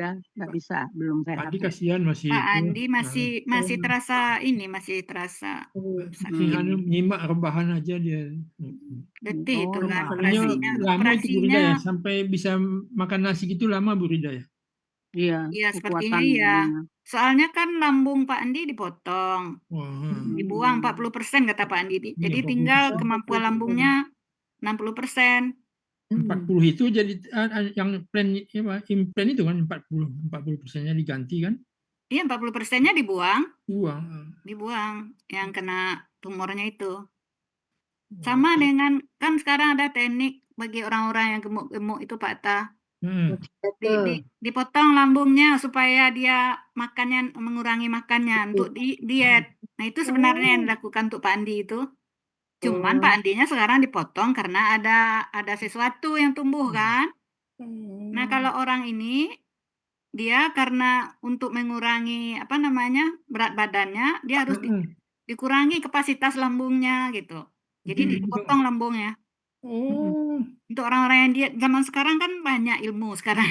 Ya, nggak bisa, belum Andi sehat. kasihan masih Pak itu. Andi masih terasa masih terasa Masih sakit. nyimak rebahan aja dia. Letih itu Oh, kan Kalinya lama itu Bu Rida ya, sampai bisa makan nasi gitu lama Bu Rida ya? iya, Iya sepertinya kekuatan iya. Soalnya kan lambung Pak Andi dipotong, Wah, dibuang 40% kata Pak Andi. iya Jadi tinggal 40%. kemampuan lambungnya 60%. 40 itu jadi yang implan itu kan 40%-nya diganti kan? Iya 40%-nya dibuang, Uang. yang kena tumornya itu. Sama dengan kan sekarang ada teknik bagi orang-orang yang gemuk-gemuk itu Pak Ta. Dipotong lambungnya supaya dia makannya mengurangi makannya untuk diet. Nah, itu sebenarnya yang dilakukan untuk Pak Andi itu. Cuman Pak Andinya sekarang dipotong karena ada sesuatu yang tumbuh kan. Nah, kalau orang ini dia karena untuk mengurangi berat badannya, dia harus dikurangi kapasitas lambungnya gitu. Jadi dipotong lambungnya. Oh. Untuk orang-orang yang diet zaman sekarang kan banyak ilmu sekarang.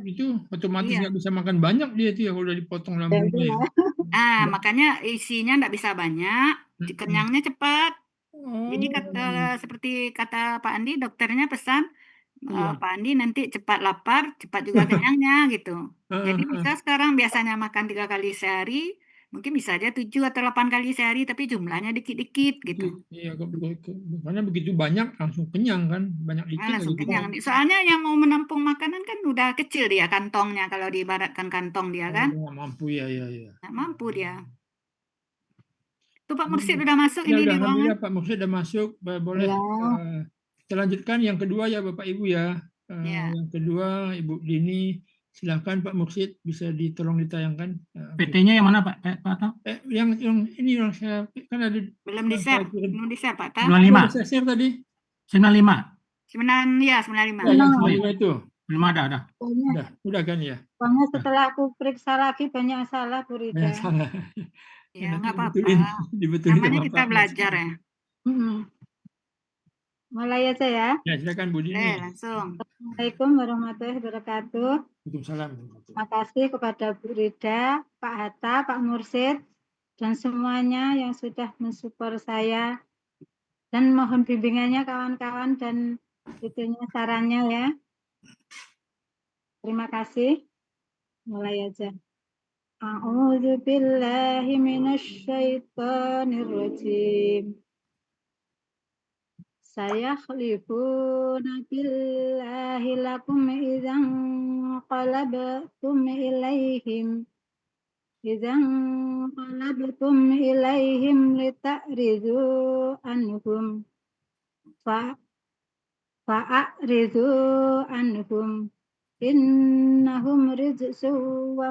Itu otomatis Iya. nggak bisa makan banyak dia tuh ya kalau udah dipotong lambungnya. Makanya isinya nggak bisa banyak, kenyangnya cepat. Jadi seperti kata Pak Andi, dokternya pesan Pak Andi nanti cepat lapar, cepat juga kenyangnya gitu. Jadi bisa sekarang biasanya makan 3 kali sehari, mungkin bisa aja 7 atau 8 kali sehari, tapi jumlahnya dikit-dikit gitu. Iya, karena begitu banyak langsung kenyang kan, banyak dikit lagi Langsung gitu. kenyang. Soalnya yang mau menampung makanan kan udah kecil dia kantongnya kalau diibaratkan kantong dia kan. Nggak mampu ya. Nggak mampu dia. Tuh Pak Mursyid udah masuk ini Udah, di ruangan. alhamdulillah Pak Mursyid udah masuk. Boleh kita lanjutkan yang kedua ya Bapak Ibu ya. Yang kedua Ibu Dini, silakan Pak Mursyid bisa ditolong ditayangkan. PT-nya yang mana Pak? Yang ini yang saya kan ada Belum di-share Pak Ta. 95. Saya share tadi. 95. 95. Ya, yang 95 itu. Belum ada. Udah kan ya. Soalnya setelah aku periksa lagi banyak salah Bu Rida. Banyak salah. Ya nggak apa-apa. Dibetulin Namanya sama kita Pak belajar ya. Mulai aja ya. Ya, silakan Bu Dini. Langsung. Assalamualaikum warahmatullahi wabarakatuh. Waalaikumsalam. Terima kasih kepada Bu Rida, Pak Hatta, Pak Mursyid, dan semuanya yang sudah mensupport saya. Dan mohon bimbingannya kawan-kawan dan sarannya ya. Terima kasih. Mulai aja. A'udzu billahi minasyaitonir rajim. Sayakhlifuna billahi lakum idzan qalabtum ilaihim lita'ridu anhum fa'ridu anhum innahum rijsu wa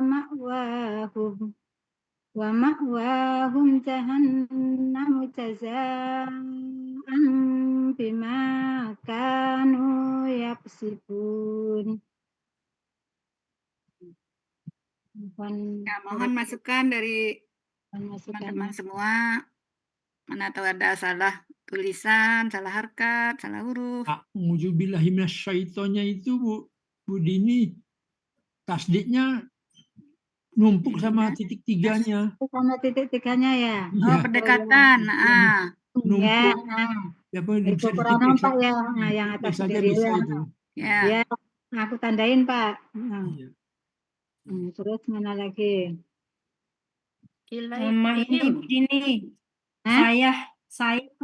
ma'wahum jahannamu jazaan bima kanu yaksibun. Mohon masukan dari teman-teman semua. Mana tahu ada salah tulisan, salah harkat, salah huruf. A'udzubillahi minasyaitonnya itu Bu Dini, tasdiknya numpuk sama titik tiganya. Sama titik tiganya ya. Oh, pendekatan. Numpuk. Ya, bisa kurang nampak ya. Nah, yang atas saja sendiri bisa ya. itu. Ya, aku tandain Pak. Terus mana lagi? Ini begini. Saya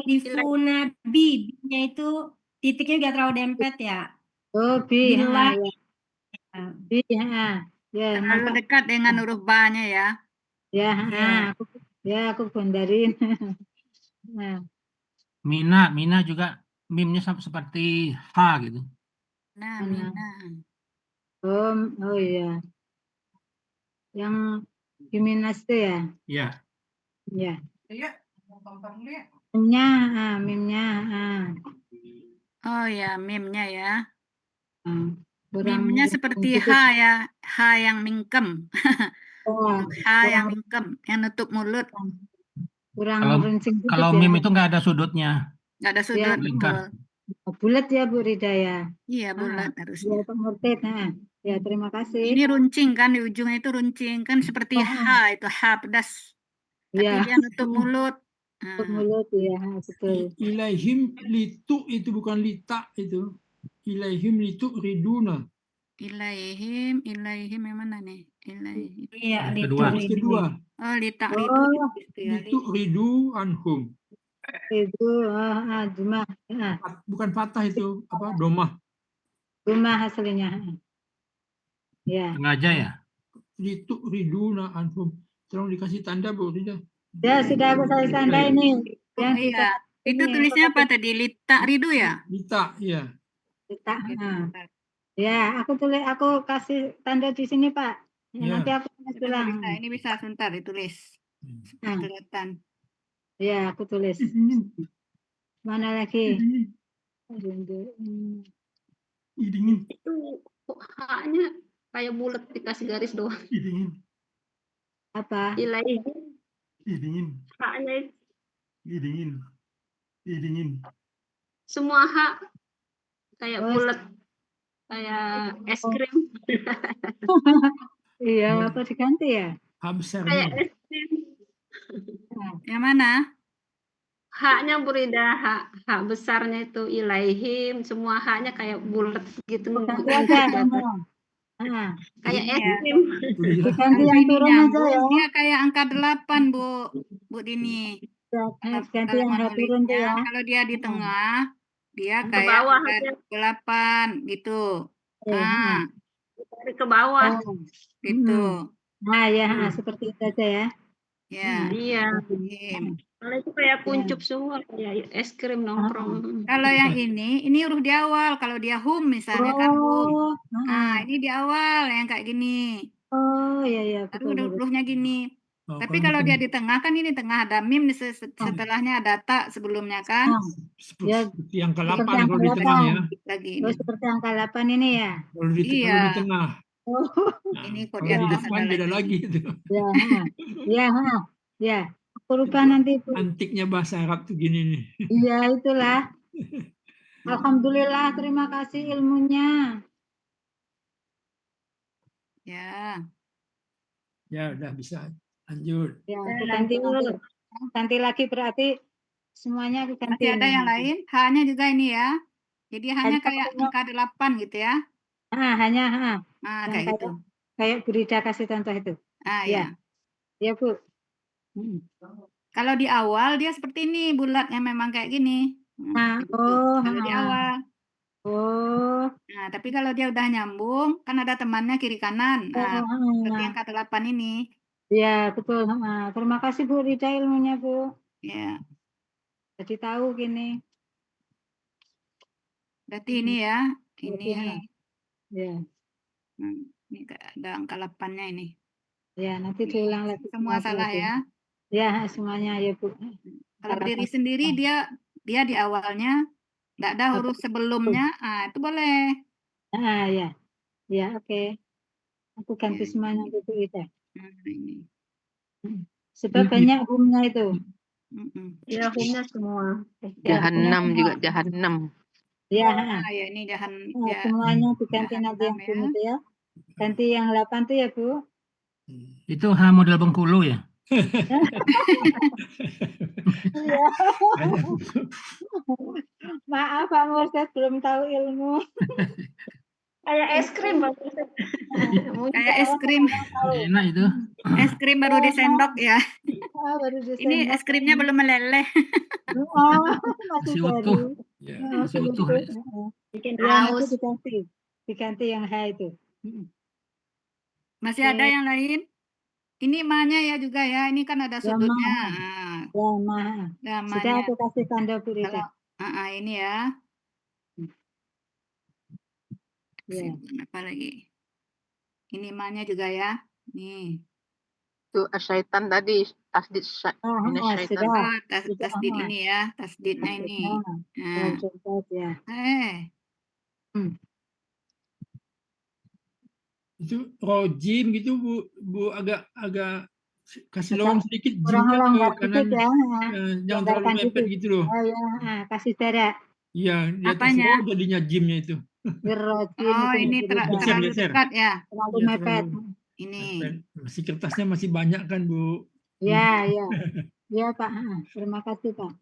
Lifuna B-nya itu titiknya nggak terlalu dempet ya. Oh, B. B. Ya, terlalu dekat dengan huruf ba-nya ya. Aku bondarin. Nah. Mina juga mimnya seperti H gitu. Nah, Mina. Oh iya. Yang Giminas itu ya? Iya. Iya. Iya. Mimnya. Oh ya, mimnya ya. Kurang Mimnya seperti H ya, H yang mingkem. H yang mingkem, yang nutup mulut. Kurang Kalau mim itu nggak ada sudutnya. Nggak ada sudut. Bulat ya Bu Rida ya. Iya, bulat Ya harusnya. Pak Murtid. Ya terima kasih. Ini runcing kan, di ujungnya itu runcing kan seperti H itu, H pedas. Tapi Ya, dia nutup mulut. untuk Nah, mulut ya betul. Ilaihim litu itu bukan lita itu. Ilaihim litu riduna. ilaihim yang mana nih? Ilaihim. Iya, Yang itu kedua. Hadis kedua. Oh, litak Oh, ridu gitu ya. Litu ridu anhum. itu jumah. Bukan patah itu, apa? Domah. Rumah hasilnya. Ya. Sengaja ya? Litu riduna anhum. Tolong dikasih tanda Bu Rida. Ya sudah aku kasih tanda ini. Oh Yang iya, itu ini, tulisnya apa tadi? Litak ridu ya? Lita, ya. kita. Bentar. Ya, aku kasih tanda di sini Pak. Ya, Ya. nanti aku tulis Sebentar, ulang. ini bisa sebentar ditulis. Supaya kelihatan. Ya, aku tulis. Dingin, Mana lagi? dingin, dingin, Itu kok haknya kayak bulat dikasih garis doang. dingin, Apa? Ilaihim dingin, haknya dingin, dingin. semua hak kayak Oh, bulat kayak es krim. Iya, apa diganti ya? Kayak Habsarnya. es krim. Yang mana? Haknya Burida, hak besarnya itu ilaihim, semua haknya kayak bulat gitu. Ganti aja kamu. Kayak es Iya. krim. Rida. Diganti Kalau yang ini turun aja nyambung, ya. dia kayak angka 8, Bu Dini. Ganti Kalau yang turun tuh menulisnya, ya. kalau dia di tengah, dia Ke kayak bawah angka aja. 8 gitu. Dari ke bawah. Gitu. Nah, ya seperti itu aja ya. Ya. Iya. Im. Kalau itu kayak kuncup semua, kayak es krim nongkrong. Kalau yang ini huruf di awal. Kalau dia hum misalnya kan hum. Nah, ini di awal yang kayak gini. Oh, iya Baru betul. hurufnya gini. Oh, Tapi kalau kalau dia di tengah kan ini tengah ada mim setelahnya ada tak sebelumnya kan. Ya, seperti angka seperti 8 kalau di angka tengah 8. ya. Lagi Oh, ini. seperti angka 8 ini ya. Kalau di Iya. tengah. Oh, Nah, Ini kok kalau di di atas depan ada beda lagi itu. ya. Aku lupa nanti. Antiknya bahasa Arab tuh gini nih. Iya, itulah. Alhamdulillah, terima kasih ilmunya. Ya. Ya udah bisa lanjut. Ya, aku ganti lagi berarti semuanya aku ganti. Masih ada yang lain? H-nya juga ini ya. Jadi hanya kayak angka 8 gitu ya. Hanya Nah, yang kayak gitu. Kayak Burida kasih contoh itu. Ah, Ya. Ya, Bu. Kalau di awal dia seperti ini, bulatnya memang kayak gini. Gitu. Kalau di awal. Oh. Nah, tapi kalau dia udah nyambung, kan ada temannya kiri kanan. Nah, seperti angka 8 ini. Ya, betul. Terima kasih Bu Rida ilmunya, Bu. Ya. Jadi tahu gini. Berarti ini ya. Ini. Ya. Ini ada angka 8-nya ini. Ya, nanti diulang lagi. Semua salah ya. Ya, semuanya ya, Bu. Kalau berdiri sendiri dia di awalnya nggak ada huruf sebelumnya, itu boleh. Ya. Ya, oke. Aku ganti semuanya Bu Rida. Ini. Sebab banyak humnya itu. Ya, humnya semua. Jahannam juga jahannam. Ya, ya ini semuanya diganti nanti yang hum itu ya. Ganti yang 8 itu ya, Bu. Itu H model Bengkulu ya? Maaf Pak Mursyid belum tahu ilmu. Kayak es krim. Kayak es krim. Enak itu. Es krim baru disendok ya. Baru disendok. Ini es krimnya belum meleleh. Masih utuh. Ya, Masih utuh. Bikin Ya, aus. nanti diganti yang H itu. Masih ada yang lain? Ini ma-nya ya juga ya. Ini kan ada sudutnya. Ya, sudah aku kasih tanda Bu Rida. Ini ya. Ya. Apa lagi? Ini ma-nya juga ya. Nih. Itu asyaitan tadi, tasdid minasyaitan. Tasdid ini ya. Tasdidnya ini. Ya. Itu rojim gitu Bu agak kasih lowong sedikit Kurang jinnya longgar ke kanan. sedikit ya. Jangan terlalu mepet gitu loh. Ya, kasih jarak. Iya, di atas Apanya? ro jadinya jimnya itu. Gerojim Oh, itu ini Bu Rida. terlalu Geser-geser. dekat ya. Terlalu Iya, mepet. terlalu Ini. mepet. Masih kertasnya masih banyak kan, Bu? Ya, ya. Ya, Pak. Terima kasih, Pak.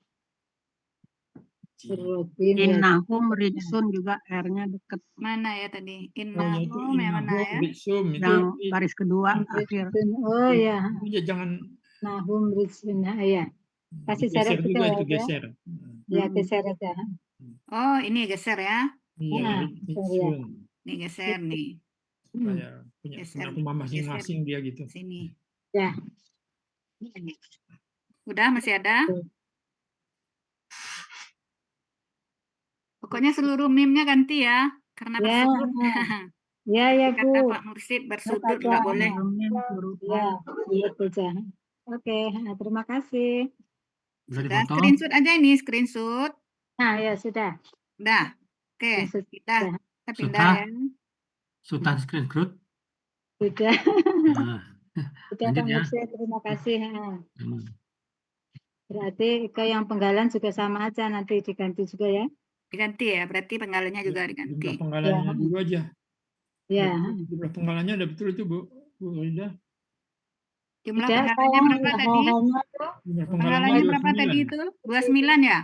Gerojim ya. Innahum rijsun juga R-nya deket. Mana ya tadi? Oh, itu Innahum yang mana innahum ya? rijsum itu Yang baris kedua akhir. Oh ya. itu ya jangan Nahum rijsun. Ya. Kasih geser syarat juga kita itu ya. geser. Ya, geser aja. Oh, ini geser ya. Iya, Ah, rijsun. Ini geser nih. Kayak punya Geser, rumah masing-masing geser dia gitu. sini. Ya. Udah masih ada? Pokoknya seluruh meme-nya ganti ya, karena Ya, bersudut. ya, ya, Kata Bu. Pak Mursid bersudut Baca. nggak boleh. Ya, baca. Oke, terima kasih. Bisa Sudah, difoto. screenshot aja ini, screenshot. Nah, ya sudah. Udah. Oke, Screenshot kita sudah. pindah Sudah. ya. Sudah screenshot. Sudah. Nah, Sudah, lanjut Pak ya. Mursyid, terima kasih. Hmm. Berarti ke yang penggalan juga sama aja, nanti diganti juga ya. Diganti ya, berarti penggalannya juga diganti. Jumlah penggalannya dulu aja. Ya. Jumlah penggalannya ada betul itu, Bu Rida. Jumlah Tidak, penggalannya berapa saya tadi? hanya tuh Jumlah Penggalannya berapa 29. tadi itu? 29 ya?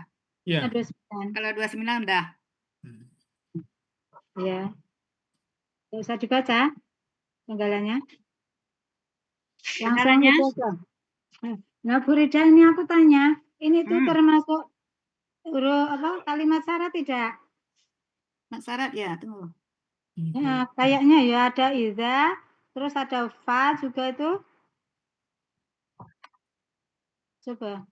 Iya. 29. Kalau 29 udah. Ya. Tidak usah dibaca penggalannya. Langsung Penggalannya? dibaca. Nah, Bu Rida, ini aku tanya, ini tuh termasuk kalimat syarat tidak? Syarat ya, tunggu. Ya, kayaknya ya ada iza, terus ada fa juga itu. Coba.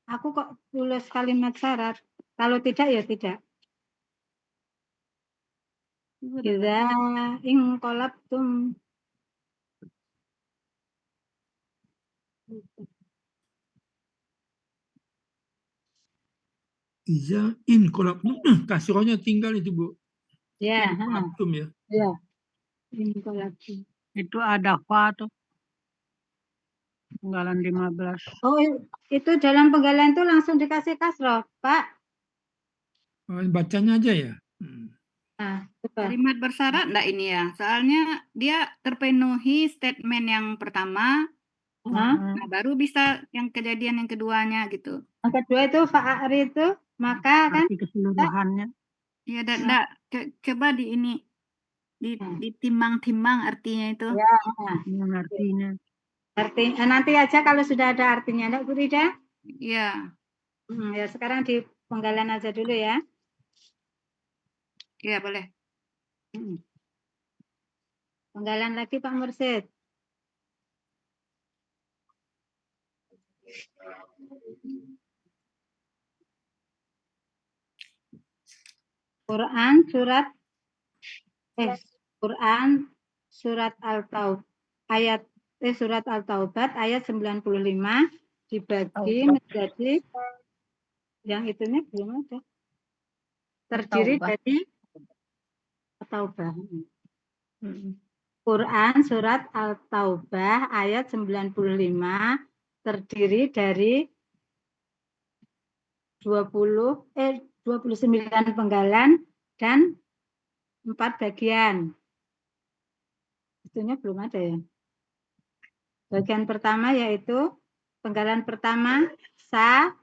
Aku kok tulis kalimat syarat. Kalau tidak ya tidak. Iza inqalabtum. Iza in kolabtum. Kasrohnya tinggal itu, Bu. Ya, Kolabtum ya. ya. Inqalabtum. Itu ada fa tuh. Penggalan 15. Oh, itu dalam penggalan itu langsung dikasih kasroh, Pak. Bacanya aja ya. Nah, coba. Kalimat bersyarat enggak ini ya? Soalnya dia terpenuhi statement yang pertama, nah, baru bisa yang kejadian yang keduanya gitu. Yang kedua itu fa'ari itu maka kan Arti keseluruhannya. Ya, enggak. Coba di ini ditimbang-timbang artinya itu. ya. Artinya. Nanti aja kalau sudah ada artinya, enggak Bu Rida? Iya. Ya sekarang di penggalan aja dulu ya. Iya, boleh. Penggalan lagi Pak Mursyid. Quran surat Al-Taubat ayat 95 dibagi menjadi yang itunya belum ada. Terdiri dari Taubah. Quran surat Al-Taubah ayat 95 terdiri dari 29 penggalan dan 4 bagian. Itunya belum ada ya. Bagian pertama yaitu penggalan pertama sa,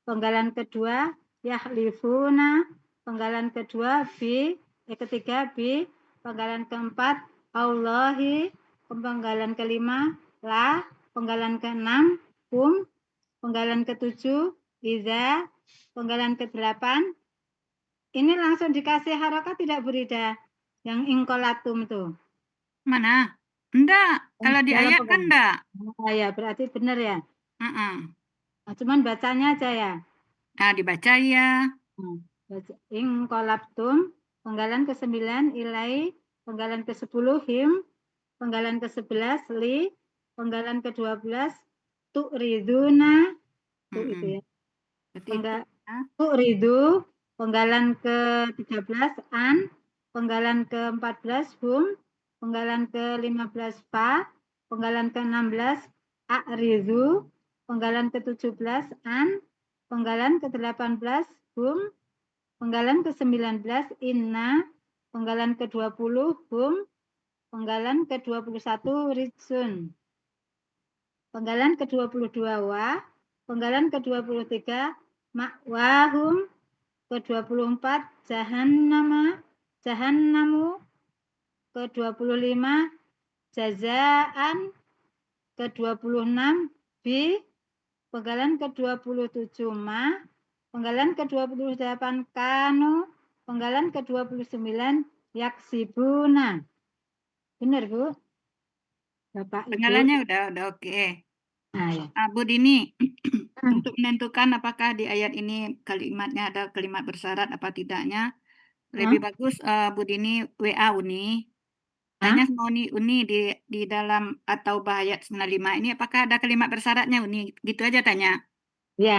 penggalan kedua yahlifuna, penggalan kedua ketiga bi, penggalan keempat Allahi, penggalan kelima la, penggalan keenam hum, penggalan ketujuh iza, penggalan kedelapan. Ini langsung dikasih harokat tidak Bu Rida? Yang ingkolatum tuh. Mana? Enggak. Kalau di ayat kan enggak. Oh ya, berarti benar ya. Nah, cuman bacanya aja ya. Nah, dibaca ya. Ingkolabtum, penggalan ke-9 ilai, penggalan ke-10 him, penggalan ke-11 li, penggalan ke-12 tu'riduna, itu ya. Tu'ridu, penggalan ke-13 an, penggalan ke-14 hum, penggalan ke-15 fa, penggalan ke-16 a'ridu, penggalan ke-17 an, penggalan ke-18 hum, Penggalan ke-19 inna, penggalan ke-20 hum, penggalan ke-21 rijsun. Penggalan ke-22 wa, penggalan ke-23 ma'wahum, ke-24 jahannamu, ke-25 jazaan, ke-26 bi, penggalan ke-27 ma, penggalan ke-28 kanu, penggalan ke-29 yaksibuna. Benar, Bu? Bapak, Ibu. Penggalannya udah oke. Nah, ya. Bu Dini, untuk menentukan apakah di ayat ini kalimatnya ada kalimat bersyarat apa tidaknya, lebih bagus Bu Dini WA Uni. Tanya sama Uni di dalam atau ayat 95 ini apakah ada kalimat bersyaratnya Uni? Gitu aja tanya. Ya.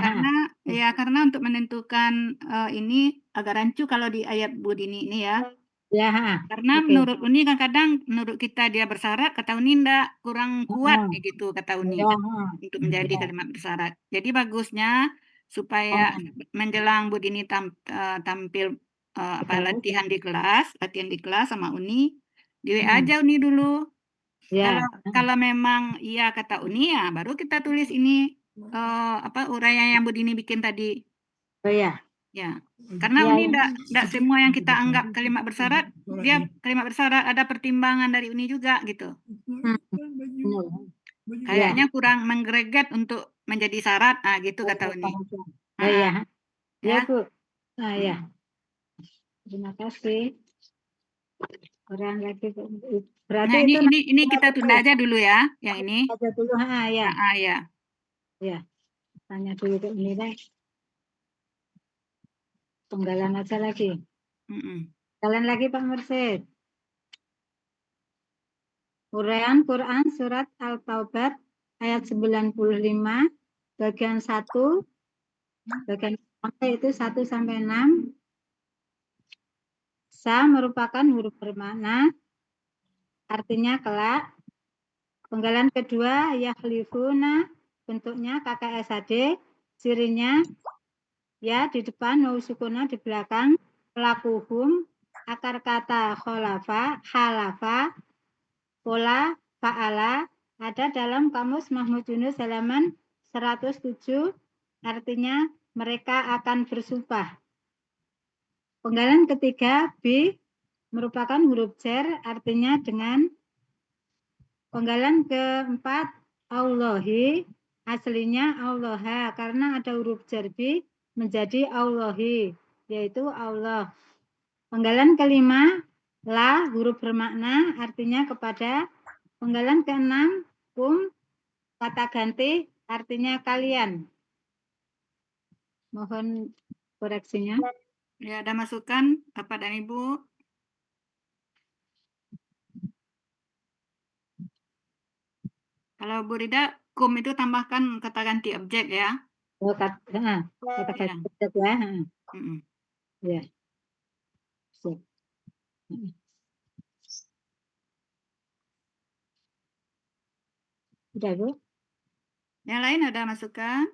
Karena untuk menentukan ini agak rancu kalau di ayat Bu Dini ini ya. Ya. Karena menurut Uni kadang-kadang menurut kita dia bersyarat, kata Uni enggak, kurang kuat gitu kata Uni untuk menjadi kalimat bersyarat. Jadi bagusnya supaya menjelang Bu Dini tampil latihan di kelas sama Uni, di WA aja Uni dulu. Ya. Kalau memang iya kata Uni ya baru kita tulis ini uraian yang Bu Dini bikin tadi. Oh ya. Ya, karena Uni enggak semua yang kita anggap kalimat bersyarat, dia kalimat bersyarat ada pertimbangan dari Uni juga gitu. Kayaknya kurang menggreget untuk menjadi syarat, gitu kata Uni. Ya. Ya, Bu. Ya. Terima kasih. Orang lagi Nah, ini kita tunda aja dulu ya, yang ini. Aja dulu, ya. Ya. Ya. Tanya dulu ke ini deh. Penggalan aja lagi. Jalan lagi Pak Mursid. Uraian Quran Surat Al-Taubat ayat 95 bagian 1 bagian itu 1 sampai 6. Sa merupakan huruf bermakna artinya kelak. Penggalan kedua yahlifuna, bentuknya KKSAD, cirinya ya di depan, waw sukuna di belakang, pelakuhum, akar kata kholafa, halafa, pola, fa'ala, ada dalam Kamus Mahmud Yunus halaman 107, artinya mereka akan bersumpah. Penggalan ketiga, B, merupakan huruf jar, artinya dengan. Penggalan keempat, Allahi, aslinya Allaha, karena ada huruf jar B menjadi Allahi, yaitu Allah. Penggalan kelima, la, huruf bermakna, artinya kepada. Penggalan keenam, kata ganti, artinya kalian. Mohon koreksinya. Ya, ada masukan Bapak dan Ibu? Kalau Bu Rida, itu tambahkan kata ganti objek ya. Kata ganti objek ya. Ya. Siap. Sudah, Bu? Yang lain ada masukan?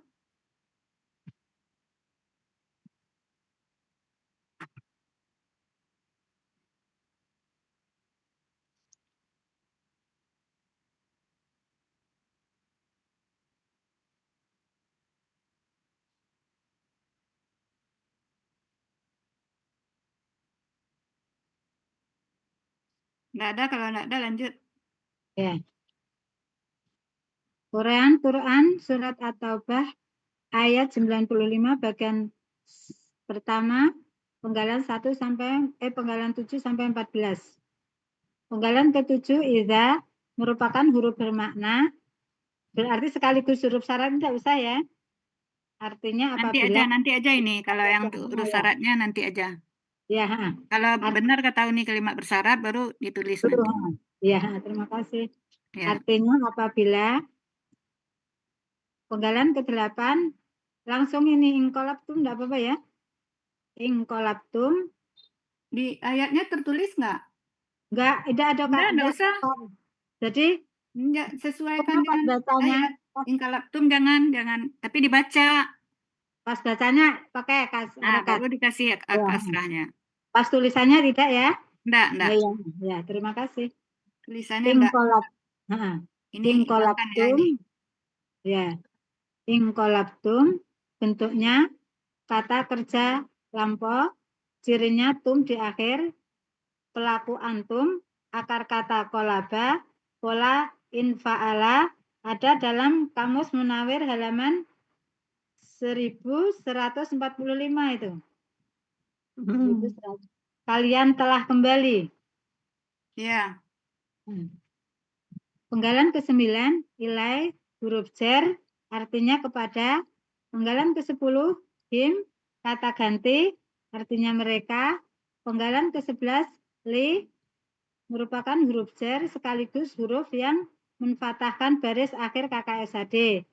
Enggak ada, kalau enggak ada lanjut. Ya. Uraian Quran Surat At-Taubah ayat 95 bagian pertama, penggalan 7 sampai 14. Penggalan ke-7 idza merupakan huruf bermakna, berarti sekaligus huruf syarat tidak usah ya. Artinya apabila nanti aja ini, kalau yang huruf syaratnya nanti aja. Ya. Kalau benar kata Uni kalimat bersyarat baru ditulis nanti. Ya, terima kasih. Ya. Artinya apabila penggalan ke-8 langsung ini ingkolaptum enggak apa-apa ya. Ingkolaptum di ayatnya tertulis enggak? Enggak ada enggak usah. Jadi enggak sesuaikan dengan ayat ingkolaptum jangan tapi dibaca. Pas bacanya pakai Nah, harokat. baru dikasih Ya. kasrahnya. Pas tulisannya tidak ya? Enggak. Ya, ya, terima kasih. Tulisannya enggak. Ini hilangkan ya ini. Ya. Inkolaptum bentuknya kata kerja lampau, cirinya tum di akhir, pelaku antum, akar kata kolaba, pola infa'ala ada dalam Kamus Munawir halaman 1145 itu. 1100. Kalian telah kembali. Ya. Penggalan ke-9 ilai huruf jar artinya kepada. Penggalan ke-10 him kata ganti artinya mereka. Penggalan ke-11 li merupakan huruf jar sekaligus huruf yang menfatahkan baris akhir KKSAD.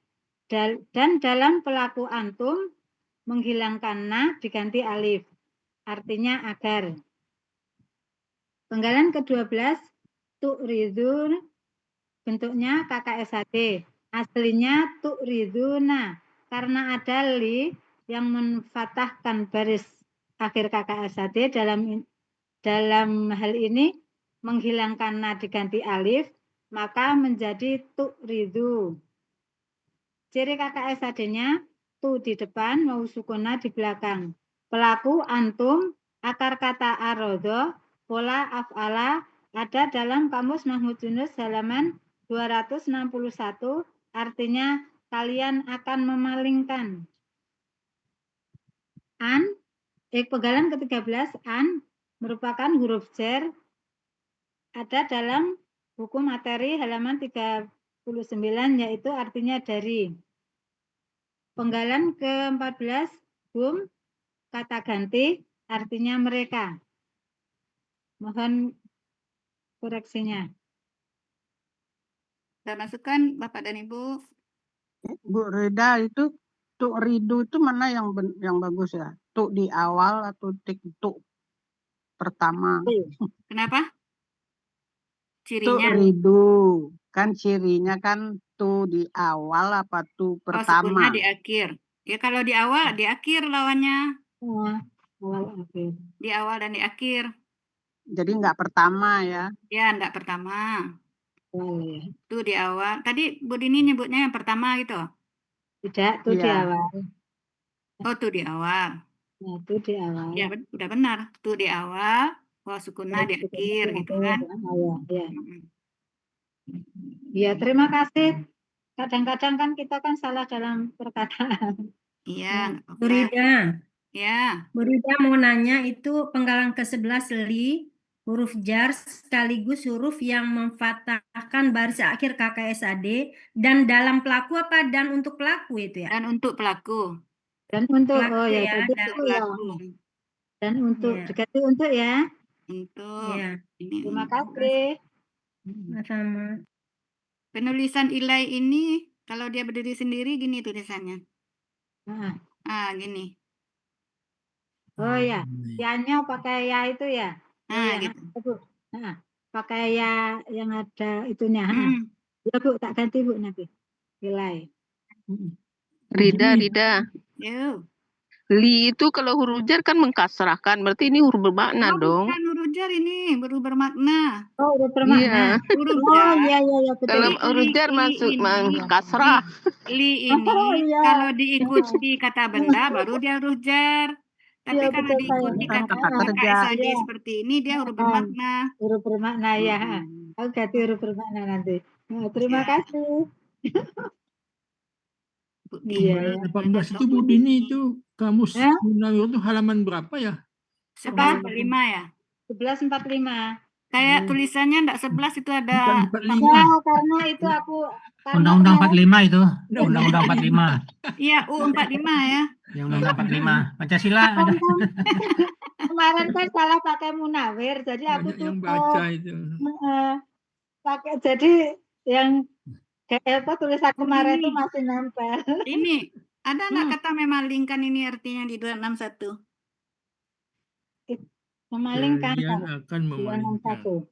Dan dalam pelaku antum menghilangkan na diganti alif. Artinya agar. Penggalan ke-12 tu'ridun bentuknya KKSAD. Aslinya tu'riduna karena ada li yang menfatahkan baris akhir KKSAD dalam hal ini menghilangkan na diganti alif maka menjadi tu'ridu. Ciri KKSAD-nya tu di depan mau sukuna di belakang. Pelaku antum akar kata arodo pola af'ala ada dalam Kamus Mahmud Yunus halaman 261 artinya kalian akan memalingkan. Penggalan ke-13 an merupakan huruf jar ada dalam buku materi halaman 39 yaitu artinya dari. Penggalan ke-14 hum kata ganti artinya mereka. Mohon koreksinya. Sudah masukkan Bapak dan Ibu. Bu Reda itu tuk ridu itu mana yang bagus ya? Tuk di awal atau tuk pertama? Kenapa? Tuk Cirinya. ridu kan cirinya kan tu di awal apa tu pertama? Sukunnya di akhir. Ya kalau di awal di akhir lawannya. Awal akhir. Di awal dan di akhir. Jadi enggak pertama ya? Ya enggak pertama. Ya. Itu di awal. Tadi Bu Dini nyebutnya yang pertama gitu. Tidak, itu di awal. Oh, itu di awal. Nah, itu di awal. Ya, udah benar. Itu di awal, sukunnya di akhir gitu kan. Ya, terima kasih. Kadang-kadang kan kita kan salah dalam perkataan. Iya, Bu Rida. Ya. Bu Rida mau nanya itu penggalan ke-11 li huruf jar sekaligus huruf yang memfatahkan baris akhir KKSAD dan dalam pelaku apa dan untuk pelaku itu ya? Dan untuk pelaku. Dan untuk pelaku ya, dan pelaku. Dan untuk diganti untuk ya. Untuk. Ya. Terima kasih. Sama. Penulisan ilai ini kalau dia berdiri sendiri gini tulisannya. Gini. Oh ya, ya-nya pakai ya itu ya. Gitu. Pakai ya yang ada itunya. Ya Bu, tak ganti Bu nanti. Ilai. Rida. Yo. Li itu kalau huruf jar kan mengkasrahkan, berarti ini huruf bermakna dong. Bukan huruf jar ini, huruf bermakna. Oh, huruf bermakna. Iya. Huruf jar. Iya, betul. Kalau huruf jar masuk mengkasrah. Li ini kalau diikuti kata benda baru dia huruf jar. Tapi kalau diikuti kata KKSAD seperti ini dia huruf bermakna. Huruf bermakna ya. Aku ganti huruf bermakna nanti. Terima kasih. Iya. 18 itu Bu Dini itu Kamus Munawir itu halaman berapa ya? 1145 ya? 1145. Kayak tulisannya enggak 11 itu ada 45. Karena itu aku Undang-Undang 45 itu. Undang-Undang 45. Iya, U45 ya. Yang Undang-Undang 45. Pancasila ada. Kemarin kan salah pakai Munawir, jadi aku tutup. Yang baca itu. Pakai jadi yang kayak apa tulisan kemarin itu masih nempel. Ini ada enggak kata memalingkan ini artinya di 261? Memalingkan. Akan memalingkan.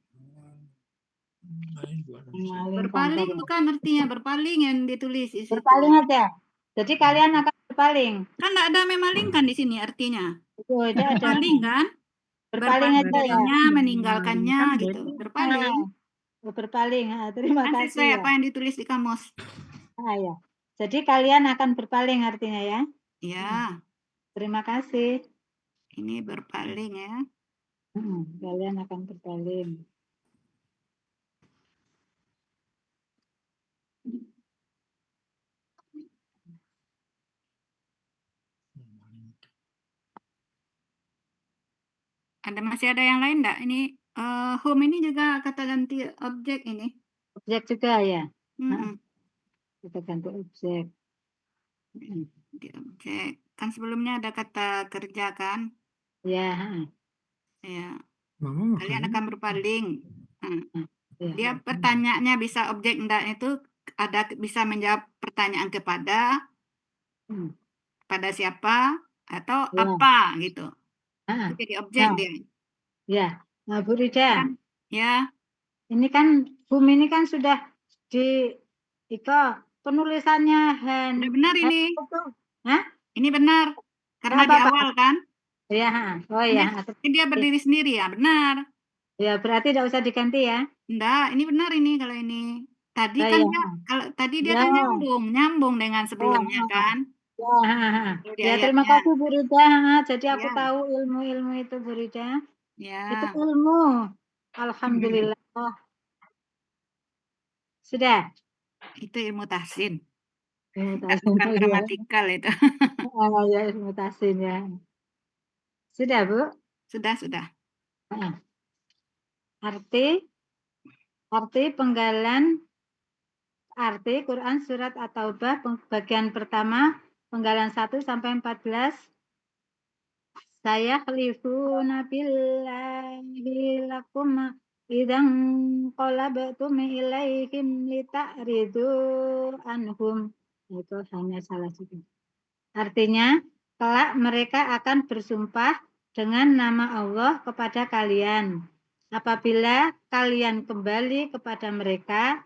Berpaling bukan artinya berpaling yang ditulis. Berpaling aja. Jadi kalian akan berpaling. Kan nggak ada memalingkan di sini artinya. Oh, tidak ada. Berpaling kan? Berpaling aja ya. Darinya, meninggalkannya gitu. Berpaling. Oh, berpaling. Terima Kan kasih sesuai ya. apa yang ditulis di kamus. Ya. Jadi kalian akan berpaling artinya ya. Ya, Terima kasih. ini berpaling ya. Kalian akan berpaling. Masih ada yang lain enggak? Ini home ini juga kata ganti objek ini. Objek juga ya. Mm-mm. Kita ganti objek. Di objek. Kan sebelumnya ada kata kerja kan? Ya. Ya. Mama Kalian makan. akan berpaling. Ya. Dia pertanyaannya bisa objek enggak itu ada bisa menjawab pertanyaan kepada siapa atau Ya. apa gitu. Ah. Itu jadi objek dia. Ya. Nah, Bu Rida. Kan, ya. Ini kan bumi ini kan sudah di penulisannya Udah benar ini. Hah? Ini benar. Karena di awal kan? Ya. Oh ya. Ini dia berdiri sendiri ya, benar. Ya, berarti tidak usah diganti ya. Enggak, ini benar ini kalau ini. Tadi kan ya. dia kalau tadi dia kan nyambung dengan sebelumnya kan? Ya, terima kasih Bu Rida. Jadi aku tahu ilmu-ilmu itu Bu Rida. Ya. Itu ilmu. Alhamdulillah. Sudah. Itu ilmu tahsin. Ilmu tahsin. Bukan gramatikal itu. Ya, ilmu tahsin ya. Sudah, Bu? Sudah. Arti penggalan Quran surat At-Taubah bagian pertama penggalan 1 sampai 14. Saya khalifuna billahi lakum idzan qalabtum ilaihim lita'ridu anhum. Itu hanya salah satu. Artinya, kelak mereka akan bersumpah dengan nama Allah kepada kalian. Apabila kalian kembali kepada mereka,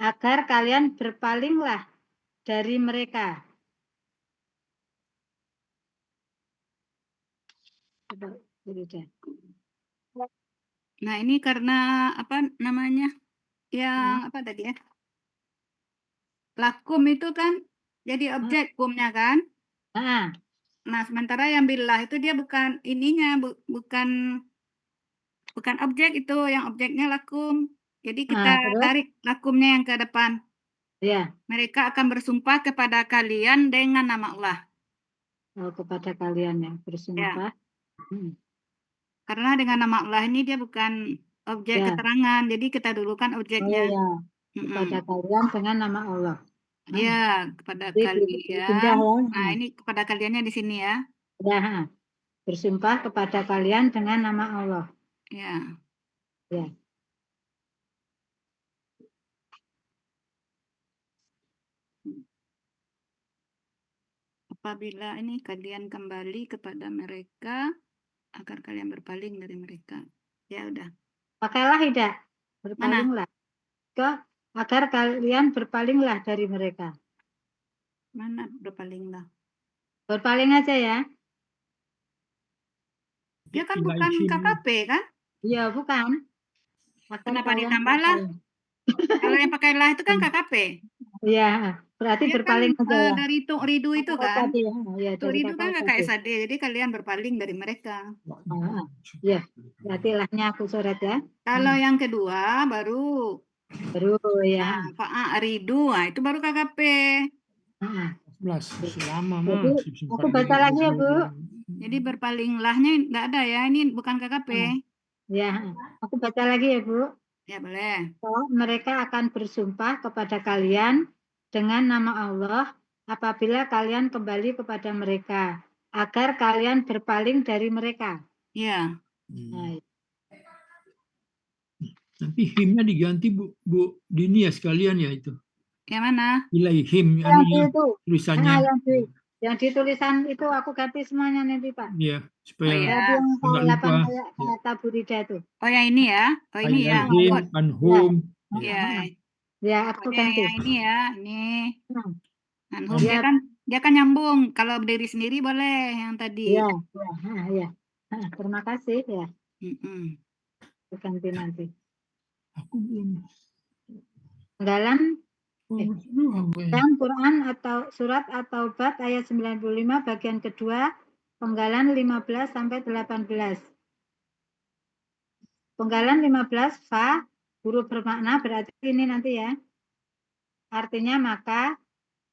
agar kalian berpalinglah dari mereka. Nah, ini karena apa namanya? Yang apa tadi ya? Lakum itu kan jadi objek kumnya kan? Nah, sementara yang billah itu dia bukan ininya, bukan objek itu, yang objeknya lakum. Jadi kita tarik lakumnya yang ke depan. Ya. Mereka akan bersumpah kepada kalian dengan nama Allah. Oh, kepada kalian yang bersumpah. Ya. Karena dengan nama Allah ini dia bukan objek keterangan, jadi kita dulukan objeknya. Oh, ya. Kepada kalian dengan nama Allah. Iya, kepada kalian. Nah, ini kepada kaliannya di sini ya. Ya. Bersumpah kepada kalian dengan nama Allah. Ya. Apabila ini kalian kembali kepada mereka, agar kalian berpaling dari mereka. Ya udah. Pakailah tidak. Berpalinglah. Agar kalian berpalinglah dari mereka. Mana berpalinglah? Berpaling aja ya. Dia kan bukan KKP kan? Iya, bukan. Kenapa ditambahlah? Kalau yang pakailah itu kan KKP. Iya, berarti dia berpaling kan, aja ya. dari Ridu itu kan. Ridu kan kakak KKSAD, jadi kalian berpaling dari mereka. Iya, berarti lahnya aku coret ya. Kalau yang kedua baru ya. Pak Ridu, itu baru KKP. 11 selama aku baca lagi ya Bu. Jadi berpalinglahnya nggak ada ya, ini bukan KKP. Ya, aku baca lagi ya Bu. Ya boleh. Mereka akan bersumpah kepada kalian dengan nama Allah apabila kalian kembali kepada mereka, agar kalian berpaling dari mereka. Iya. Tapi himnya diganti Bu Dini ya sekalian ya itu. Yang mana? Ilaihim, itu tulisannya. Yang di tulisan itu aku ganti semuanya nanti Pak. Iya, supaya nggak lupa. Kata Bu Rida itu. Oh yang ini ya? Oh ini ya. Anhum. Iya. Ya, aku ganti. Yang ini ya, ini. Anhum dia kan Dia kan nyambung. Kalau berdiri sendiri boleh yang tadi. Iya, iya. Terima kasih ya. Ganti nanti. Aku belum. Penggalan Yang Quran atau surat At-Taubah ayat 95 bagian kedua, penggalan 15 sampai 18. Penggalan 15 fa, huruf bermakna berarti ini nanti ya. Artinya maka.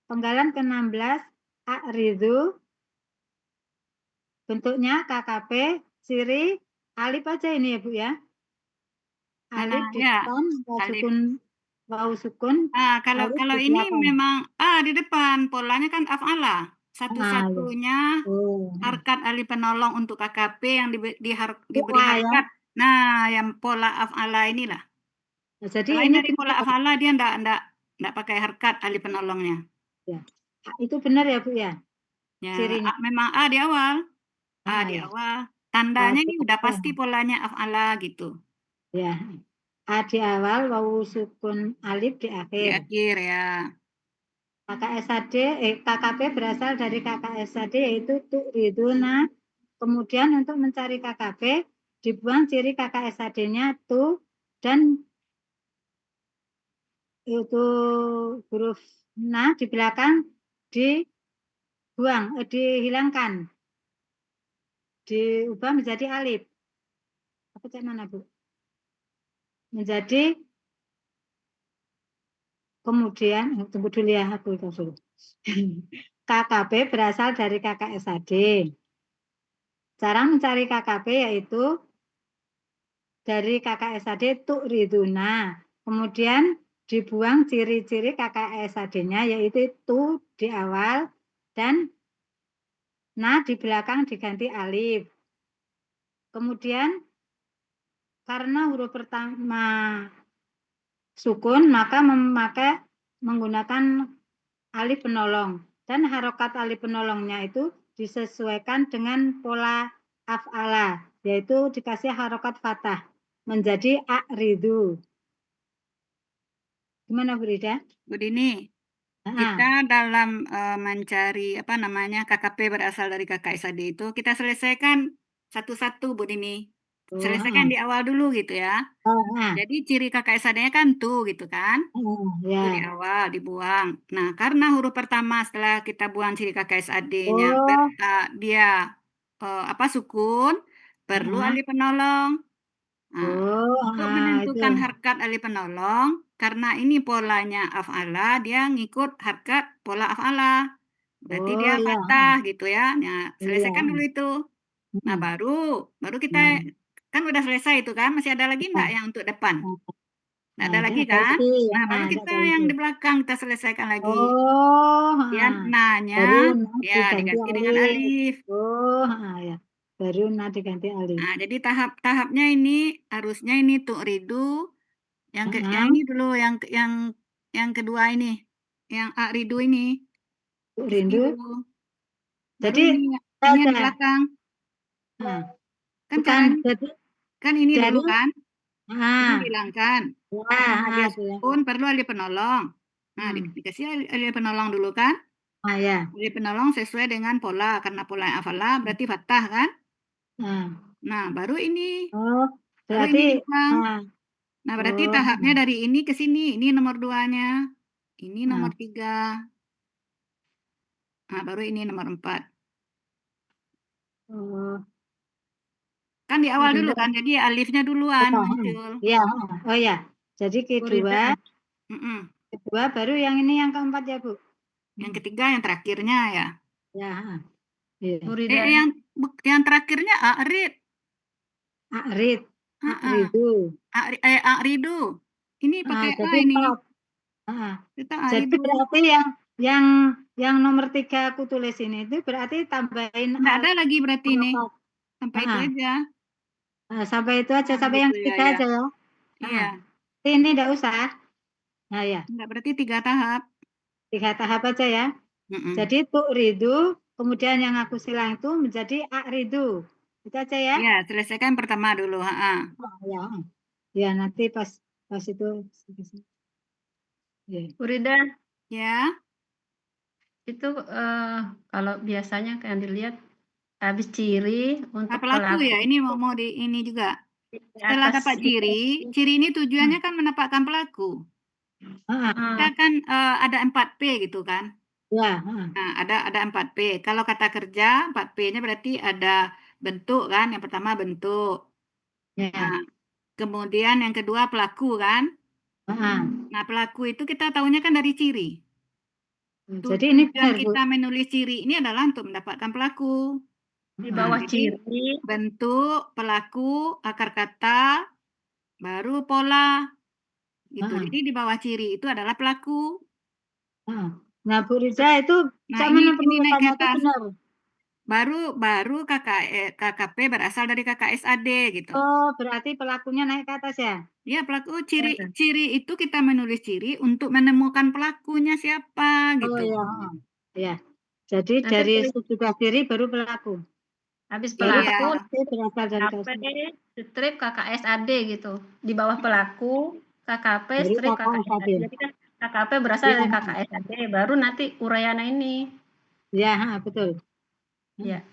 Penggalan ke-16 a'ridhu, bentuknya KKP, siri, alif aja ini ya Bu ya. Alif di depan, sukun, waw sukun. Kalau ini memang di depan polanya kan af'ala. Satu-satunya harkat alif penolong untuk KKP yang diberi harkat. Nah, yang pola af'ala inilah. Jadi selain ini dari pola af'ala dia enggak pakai harkat alif penolongnya. Ya. Itu benar ya Bu ya? Ya, Cirinya. memang A di awal. A di awal. Tandanya ini udah pasti polanya af'ala gitu. Ya. A di awal, wawu sukun alif di akhir. Di akhir ya. KKP berasal dari KKSAD yaitu tu'riduna. Kemudian untuk mencari KKP dibuang ciri KKSAD-nya tu dan itu huruf na di belakang dibuang, dihilangkan, diubah menjadi alif. Apa cek mana Bu? Menjadi kemudian tunggu dulu ya aku dulu. KKP berasal dari KKSAD. Cara mencari KKP yaitu dari KKSAD tu'riduna. Kemudian dibuang ciri-ciri KKSAD-nya yaitu tu di awal dan na di belakang diganti alif. Kemudian karena huruf pertama sukun maka menggunakan alif penolong dan harokat alif penolongnya itu disesuaikan dengan pola af'ala yaitu dikasih harokat fathah menjadi a'ridhu. Gimana Bu Rida? Bu Dini, kita dalam mencari KKP berasal dari KKSAD itu kita selesaikan satu-satu Bu Dini. Selesaikan di awal dulu gitu ya. Jadi ciri KKSAD-nya kan tuh gitu kan. Itu di awal dibuang. Nah, karena huruf pertama setelah kita buang ciri KKSAD-nya dia sukun, perlu alif penolong. Untuk menentukan harkat alif penolong, karena ini polanya af'ala, dia ngikut harkat pola af'ala. Berarti dia fathah gitu ya. Nah, selesaikan dulu itu. Nah, baru kita kan udah selesai itu kan, masih ada lagi enggak yang untuk depan? Nggak ada lagi kan? Nah, baru kita yang di belakang kita selesaikan lagi. Dia nanya, ya diganti dengan alif. Ya. Baru na diganti alif. Nah, jadi tahap-tahapnya ini harusnya ini tu'ridu. Yang ini dulu, yang kedua ini, yang a'ridu ini. Rindu. Jadi ini yang di belakang. Kan caranya, kan ini dulu kan? Ini dihilangkan. Karena dia sukun perlu alif penolong. Nah, dikasih alif penolong dulu kan? Alif penolong sesuai dengan pola. Karena pola yang afala berarti fathah kan? Nah, baru ini. Baru ini dibuang. Nah, berarti tahapnya dari ini ke sini. Ini nomor 2-nya. Ini nomor 3. Nah, baru ini nomor 4. Kan di awal dulu kan, jadi alifnya duluan muncul. Iya, oh ya. Jadi kedua baru yang ini yang keempat ya Bu. Yang ketiga yang terakhirnya ya. Ya. Yang terakhirnya a'rid. A'ridu. Ini pakai A ini. Jadi berarti yang nomor 3 aku tulis ini itu berarti tambahin. Nggak ada lagi berarti ini. Sampai itu aja. Sampai itu aja, sampai yang ketiga aja ya. Iya. Ini enggak usah. Nah ya. Enggak, berarti 3 tahap. 3 tahap aja ya. Jadi tu'ridu, kemudian yang aku silang itu menjadi a'ridu. Itu aja ya. Iya, selesaikan pertama dulu. Ya, nanti pas itu. Bu Rida. Ya. Itu kalau biasanya yang dilihat habis ciri untuk pelaku ya, pelaku ini mau di ini juga. di Setelah atas dapat ciri ini tujuannya kan mendapatkan pelaku. Kita kan ada 4P gitu kan. Ya, Nah, ada 4P. Kalau kata kerja, 4P-nya berarti ada bentuk kan. Yang pertama bentuk. ya. Nah, kemudian yang kedua pelaku kan. Nah, pelaku itu kita tahunya kan dari ciri. Jadi ini Tujuan benar, Bu. kita menulis ciri ini adalah untuk mendapatkan pelaku. di bawah Jadi ciri. bentuk, pelaku, akar kata, baru pola. Gitu. Jadi di bawah ciri itu adalah pelaku. Nah, Bu Rida itu Nah, cak mana ini naik ke penulisannya itu atas. benar. Baru KKP berasal dari KKSAD gitu. Oh, berarti pelakunya naik ke atas ya? Ya, pelaku ciri itu kita menulis ciri untuk menemukan pelakunya siapa Oh gitu. ya, ya. Jadi Nanti dari tulis sesudah ciri baru pelaku. habis Baru Iya. pelaku berasal dari KKP strip KKSAD gitu. Di bawah pelaku KKP Dari strip KKSAD. KKSAD. Jadi kan KKP berasal dari KKSAD, baru nanti uraian ini. Ya, betul. Ya.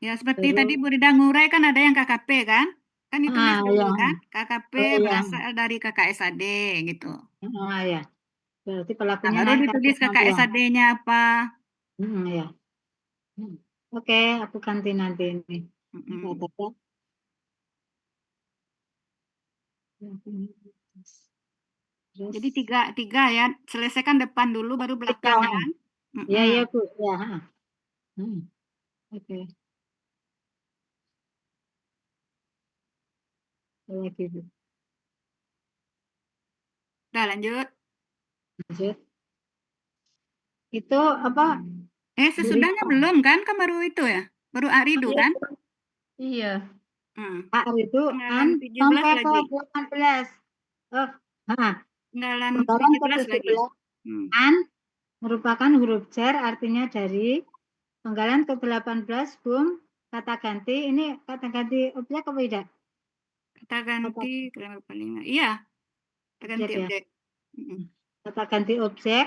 Ya, seperti Baru- tadi Bu Rida ngurai kan ada yang KKP kan? Kan ditulis dulu ya. kan? KKP Oh, iya. berasal dari KKSAD gitu. Ya. Berarti Nah, pelakunya baru naik ke ditulis atas nanti ya. KKSAD-nya apa? Ya. Oke, aku ganti nanti ini. Kata-kata. Terus, Jadi tiga ya, selesaikan depan dulu baru belakang kan? ya, ya Bu. Ya. Oke. Lagi Bu. Udah lanjut. Lanjut. Itu apa? Sesudahnya belum kan? Kan baru itu ya? Baru Aridu kan? Iya. Aridu Penggalan 17 sampai ke lagi. 18. Oh, Penggalan Penggalan 17 lagi. An merupakan huruf jar, artinya dari. Penggalan ke-18 Bung, kata ganti. Ini kata ganti objek apa tidak? Kata ganti iya. Kata ganti objek. Kata ganti objek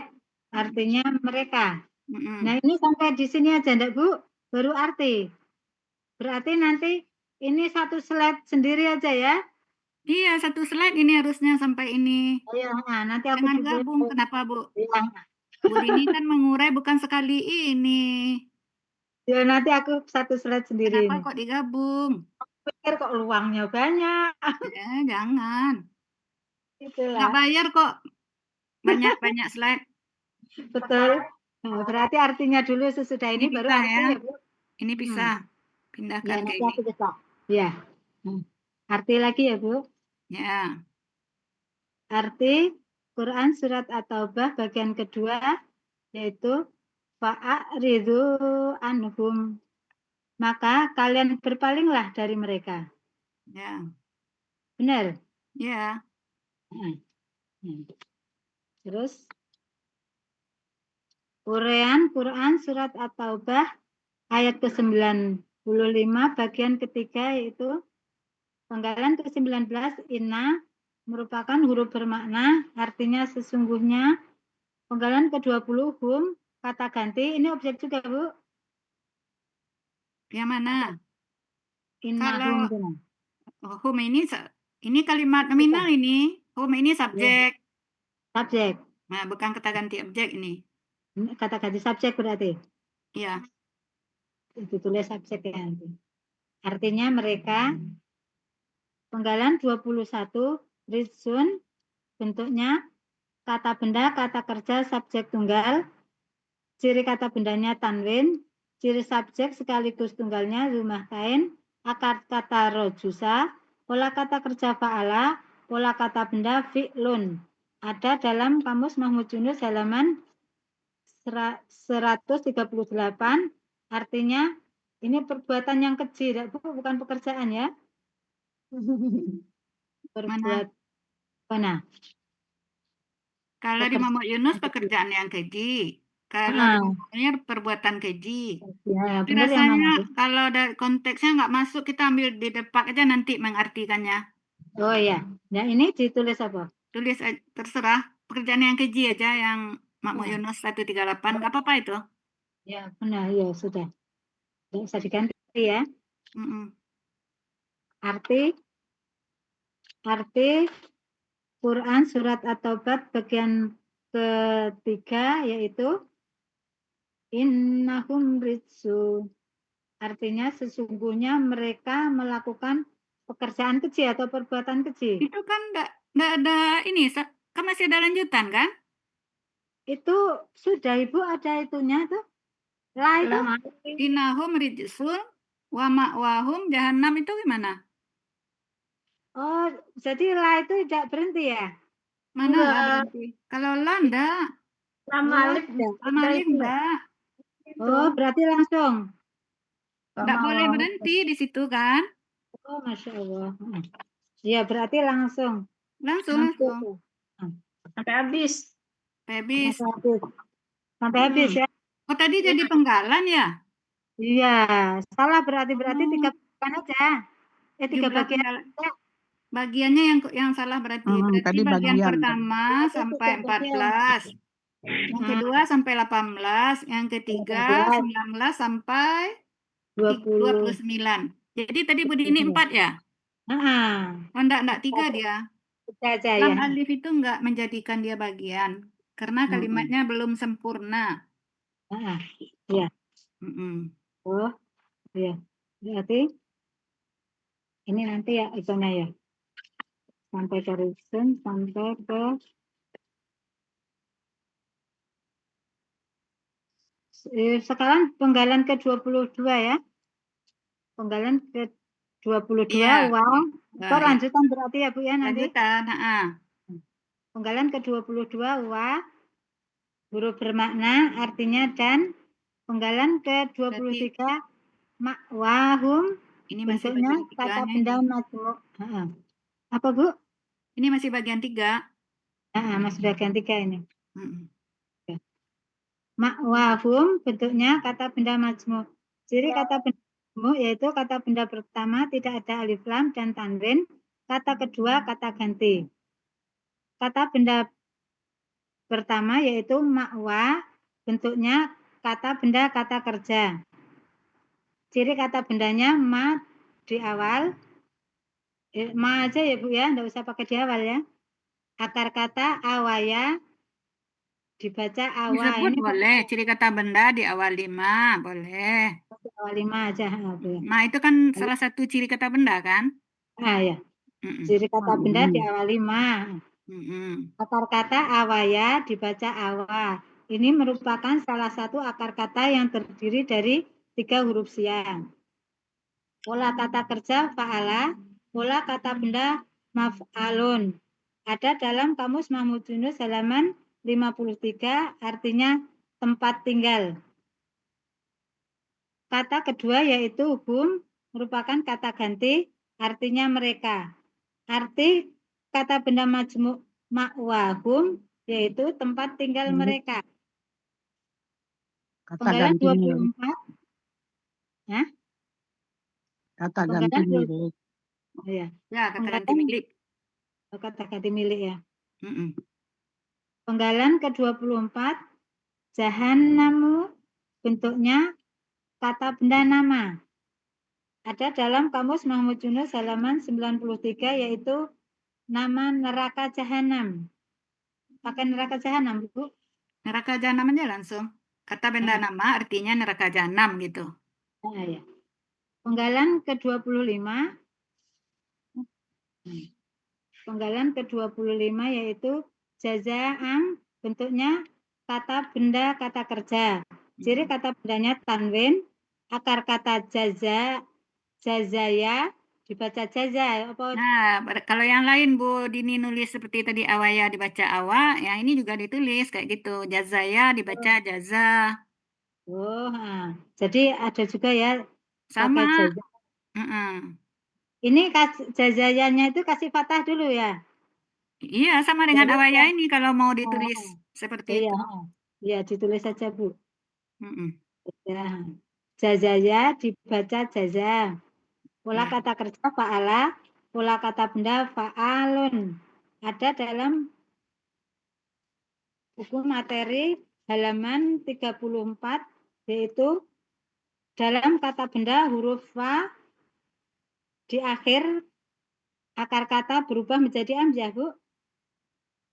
artinya mereka. Nah, ini sampai di sini aja enggak Bu? Baru arti. Berarti nanti ini satu slide sendiri aja ya? Iya, satu slide ini harusnya sampai ini. Iya, nanti aku Jangan juga gabung, kenapa Bu? Iya. Bu Dini kan mengurai bukan sekali ini. Ya, nanti aku satu slide sendiri. Kenapa kok digabung? Pikir kok luangnya banyak. Jangan. Itulah. Nggak bayar kok. Banyak slide. Betul. Nah, berarti artinya dulu sesudah ini baru pisah arti ya. ya Bu? Ini pisah. Pindahkan Ya, ke nanti ini. aku pisah. Ya. Arti lagi ya Bu? Ya. Arti Quran surat At-Taubah bagian kedua yaitu fa'aridu anhum. Maka kalian berpalinglah dari mereka. Ya. Benar? Ya. Terus uraian Quran surat At-Taubah ayat ke-95 bagian ketiga yaitu penggalan ke-19 inna merupakan huruf bermakna artinya sesungguhnya. Penggalan ke-20 hum kata ganti ini objek juga Bu. Yang mana? Innahum. Kalau hum ini kalimat nominal ini. Hum ini subjek. Subjek. Nah, bukan kata ganti objek ini. Kata ganti subjek berarti? Iya. Ditulis subjek ya nanti. Artinya mereka penggalan 21 rizun bentuknya kata benda, kata kerja, subjek tunggal. Ciri kata bendanya tanwin, ciri subjek sekaligus tunggalnya rumah kain, akar kata rojusa, pola kata kerja fa'ala, pola kata benda fi'lun. Ada dalam Kamus Mahmud Yunus halaman 138, artinya ini perbuatan yang keji, bukan pekerjaan ya. Mana? Kalau di Mahmud Yunus pekerjaan yang keji. Kalau di perbuatan keji. Ya, rasanya kalau dari konteksnya nggak masuk, kita ambil di depan aja nanti mengartikannya. Oh ya, nah ini ditulis apa? Tulis terserah, pekerjaan yang keji aja yang Mahmud Yunus 138, nggak apa-apa itu. Ya, benar. Ya, sudah. Nggak usah diganti ya. Arti Quran surat At-Taubah bagian ketiga yaitu innahum ritsu. Artinya sesungguhnya mereka melakukan pekerjaan keji atau perbuatan keji. Itu kan enggak ada ini, kan masih ada lanjutan kan? Itu sudah Ibu ada itunya tuh. La itu. Innahum rijsun wa ma'wahum jahannam itu gimana? Oh, jadi la itu tidak berhenti ya? Mana lah berhenti? Kalau la enggak. Lama alif enggak. Oh, berarti langsung. Enggak boleh berhenti di situ kan? Oh, Masya Allah. Ya, berarti langsung. Langsung. Sampai habis. Sampai habis ya. Oh, tadi jadi penggalan ya? Iya, salah berarti 3 bagian aja. 3 bagian aja. Bagiannya yang salah berarti. Tadi bagian bagian. pertama sampai 14. Yang kedua sampai 18, yang ketiga 19 sampai 29. Jadi tadi Bu Dini 4 ya? Oh, enggak 3 dia. Aja Lam ya. alif itu enggak menjadikan dia bagian karena kalimatnya belum sempurna. Iya. Mm-mm. Oh, iya. Berarti ini nanti ya itunya ya. Sampai ke reason, sampai ke sekarang penggalan ke-22 ya. Penggalan ke-22 Iya. wow. Nah, Itu lanjutan berarti ya Bu ya nanti. Lanjutan, Penggalan ke-22 wa huruf bermakna artinya dan. Penggalan ke-23 ma'wahum ini masih bentuknya bagian kata tiganya benda ini. majmuk. Apa Bu? Ini masih bagian 3. Masih bagian 3 ini. Ma'wahum bentuknya kata benda majmuk. Ciri kata benda majmuk yaitu kata benda pertama tidak ada alif lam dan tanwin, kata kedua kata ganti. Kata benda pertama yaitu ma'wa bentuknya kata benda kata kerja. Ciri kata bendanya ma di awal. Ma aja ya Bu ya, enggak usah pakai di awal ya. Akar kata awaya dibaca awa. Disebut ini boleh, ciri kata benda di awal 5, boleh. Awal 5 aja. Nah, itu kan salah satu ciri kata benda kan? Ya. Ciri kata benda di awal 5. Akar kata awaya dibaca awa. Ini merupakan salah satu akar kata yang terdiri dari 3 huruf siang. Pola kata kerja fa'ala, pola kata benda maf'alun. Ada dalam Kamus Mahmud Yunus halaman 53, artinya tempat tinggal. Kata kedua yaitu hum, merupakan kata ganti, artinya mereka. Arti kata benda majmuk ma'wahum yaitu tempat tinggal mereka. Penggalan 24. Kata ganti milik. Ya, kata ganti milik. Kata ganti milik ya. Penggalan ke-24 jahannamu bentuknya kata benda nama. Ada dalam Kamus Mahmud Yunus halaman 93 yaitu nama neraka jahanam. Pakai neraka jahanam, Bu? Neraka jahanam aja langsung. Kata benda nama artinya neraka jahanam gitu. Ya. Penggalan ke-25. Penggalan ke-25 yaitu jaza'am bentuknya kata benda kata kerja. Ciri kata bendanya tanwin, akar kata jazaya dibaca jaza. Nah, kalau yang lain Bu Dini nulis seperti tadi awaya dibaca awa, yang ini juga ditulis kayak gitu. Jazaya dibaca jaza. Jadi ada juga ya sama. Pakai jaza. Ini jazayanya itu kasih fathah dulu ya? Iya, sama dengan awaya ini kalau mau ditulis seperti itu. Iya, ditulis saja Bu. Ya. Jazaya dibaca jaza. Pola kata kerja fa'ala, pola kata benda fa'alun. Ada dalam buku materi halaman 34 yaitu dalam kata benda huruf fa di akhir akar kata berubah menjadi hamzah, Bu.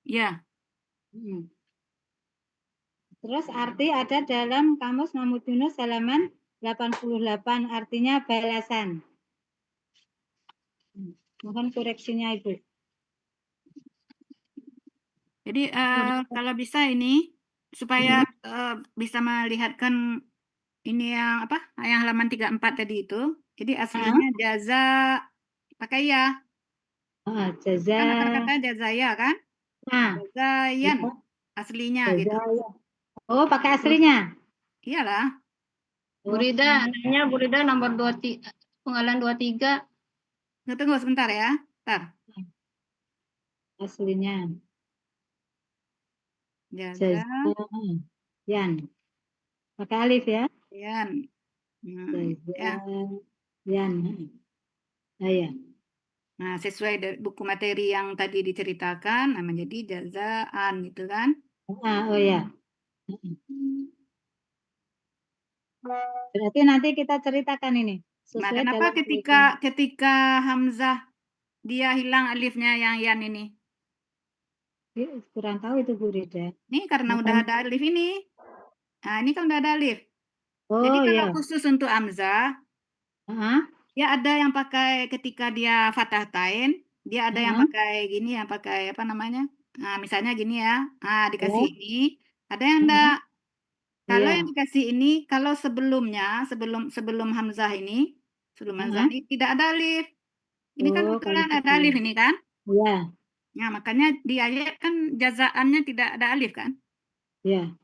Ya, Terus arti ada dalam Kamus Mahmud Yunus halaman 88, artinya balasan. Mohon koreksinya, Ibu. jadi kalau bisa ini supaya bisa melihatkan ini yang apa? Yang halaman 34 tadi itu. Jadi aslinya jaza pakai ya. Jaza. Kan akar kata jazaya kan? Jazayan aslinya gitu. Oh, pakai aslinya. Iyalah. Burida, nanya Burida nomor 23, penggalan 23. Tunggu sebentar ya. Bentar. Aslinya. Jaza. Yan. Pakai alif ya. Yan. Ya. Yan. Ya. Nah, sesuai dari buku materi yang tadi diceritakan, nah menjadi jazaan gitu kan? Oh ya. Berarti nanti kita ceritakan ini. Nah, kenapa ketika hamzah dia hilang alifnya yang yan ini? Kurang tahu itu Bu Rida. Ini karena udah ada alif ini. Nah, ini kan udah ada alif. Oh, jadi kalau iya. khusus untuk hamzah, ya ada yang pakai ketika dia fathah tain, dia ada yang pakai gini, yang pakai apa namanya? Nah, misalnya gini ya. Nah, dikasih ini, ada yang enggak. Kalau yang dikasih ini, kalau sebelumnya, sebelum hamzah ini, tidak ada alif. Ini kan kebetulan ada alif ini kan? Iya. Nah, makanya di ayat kan jazaannya tidak ada alif kan? Iya.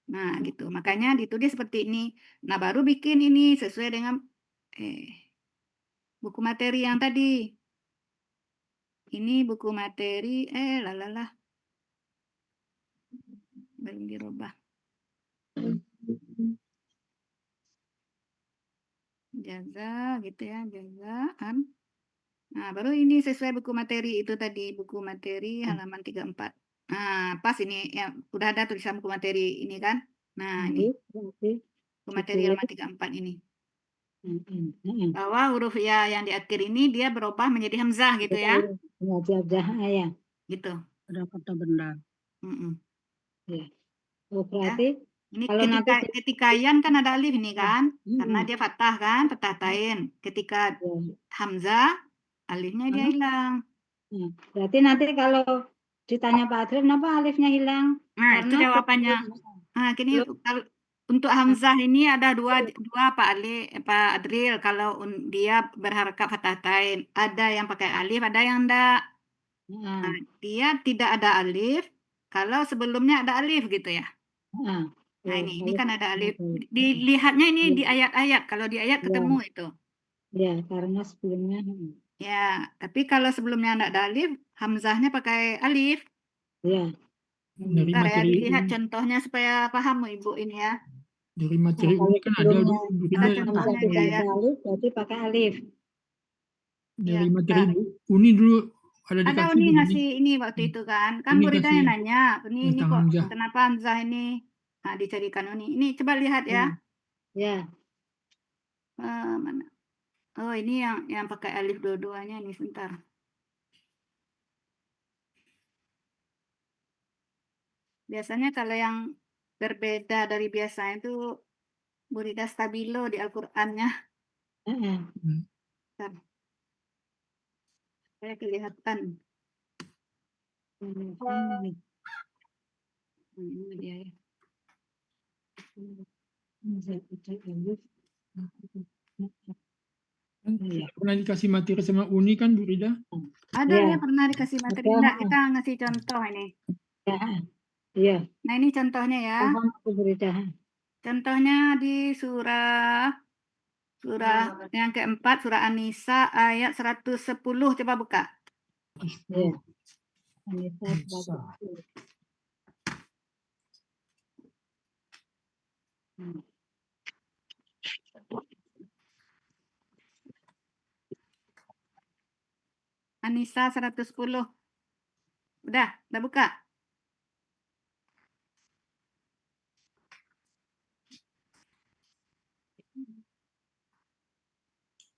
Nah, gitu. Makanya ditulis seperti ini. Nah, baru bikin ini sesuai dengan buku materi yang tadi. Ini buku materi, lalala. Belum dirubah. Jaza, gitu ya, jazaan. Nah, baru ini sesuai buku materi itu tadi, buku materi halaman 34. Nah, pas ini, ya udah ada tulisan buku materi ini kan. Nah, ini buku materi halaman 34 ini. Bahwa huruf ya yang di akhir ini dia berubah menjadi hamzah gitu ya. Ya. Gitu. Ada kata benda. Ya. Oh, berarti ini kalau ketika yan kan ada alif ini kan, karena dia fathah kan, fathah tain. Ketika hamzah, alifnya dia hilang. Berarti nanti kalau ditanya Pak Adril, kenapa alifnya hilang? Nah, itu jawabannya. Nah, gini untuk hamzah ini ada dua Pak Adril. Kalau dia berharakat fathah tain, ada yang pakai alif, ada yang enggak. Nah, dia tidak ada alif kalau sebelumnya ada alif gitu ya. Nah, ini kan ada alif. Dilihatnya ini di ayat-ayat. Kalau di ayat ketemu itu. Ya, karena sebelumnya. Ya, tapi kalau sebelumnya enggak ada alif, hamzahnya pakai alif. Ya. Bentar ya, dilihat contohnya supaya paham Ibu ini ya. Dari materi ini kan ada dulu. Contohnya di ayat. Berarti pakai alif. Dari materi Uni dulu ada Ada dikasih Uni ngasih ini waktu itu kan. Kan muridnya nanya, ini kok kenapa hamzah ini? Nah, dicarikan Uni. Ini coba lihat ya. Ya. Mana? Oh, ini yang pakai alif dua-duanya ini sebentar. Biasanya kalau yang berbeda dari biasanya itu Burida Stabilo di Al-Qur'annya. Saya kelihatan. Ini dia ya. Pernah dikasih materi sama Uni kan Bu Rida? Ada ya, pernah dikasih materi. Enggak, kita ngasih contoh ini. Iya. Nah, ini contohnya ya. Contohnya di surah yang keempat, surah An-Nisa ayat 110. Coba buka. Iya. An-Nisa 110. An-Nisa 110. Udah buka.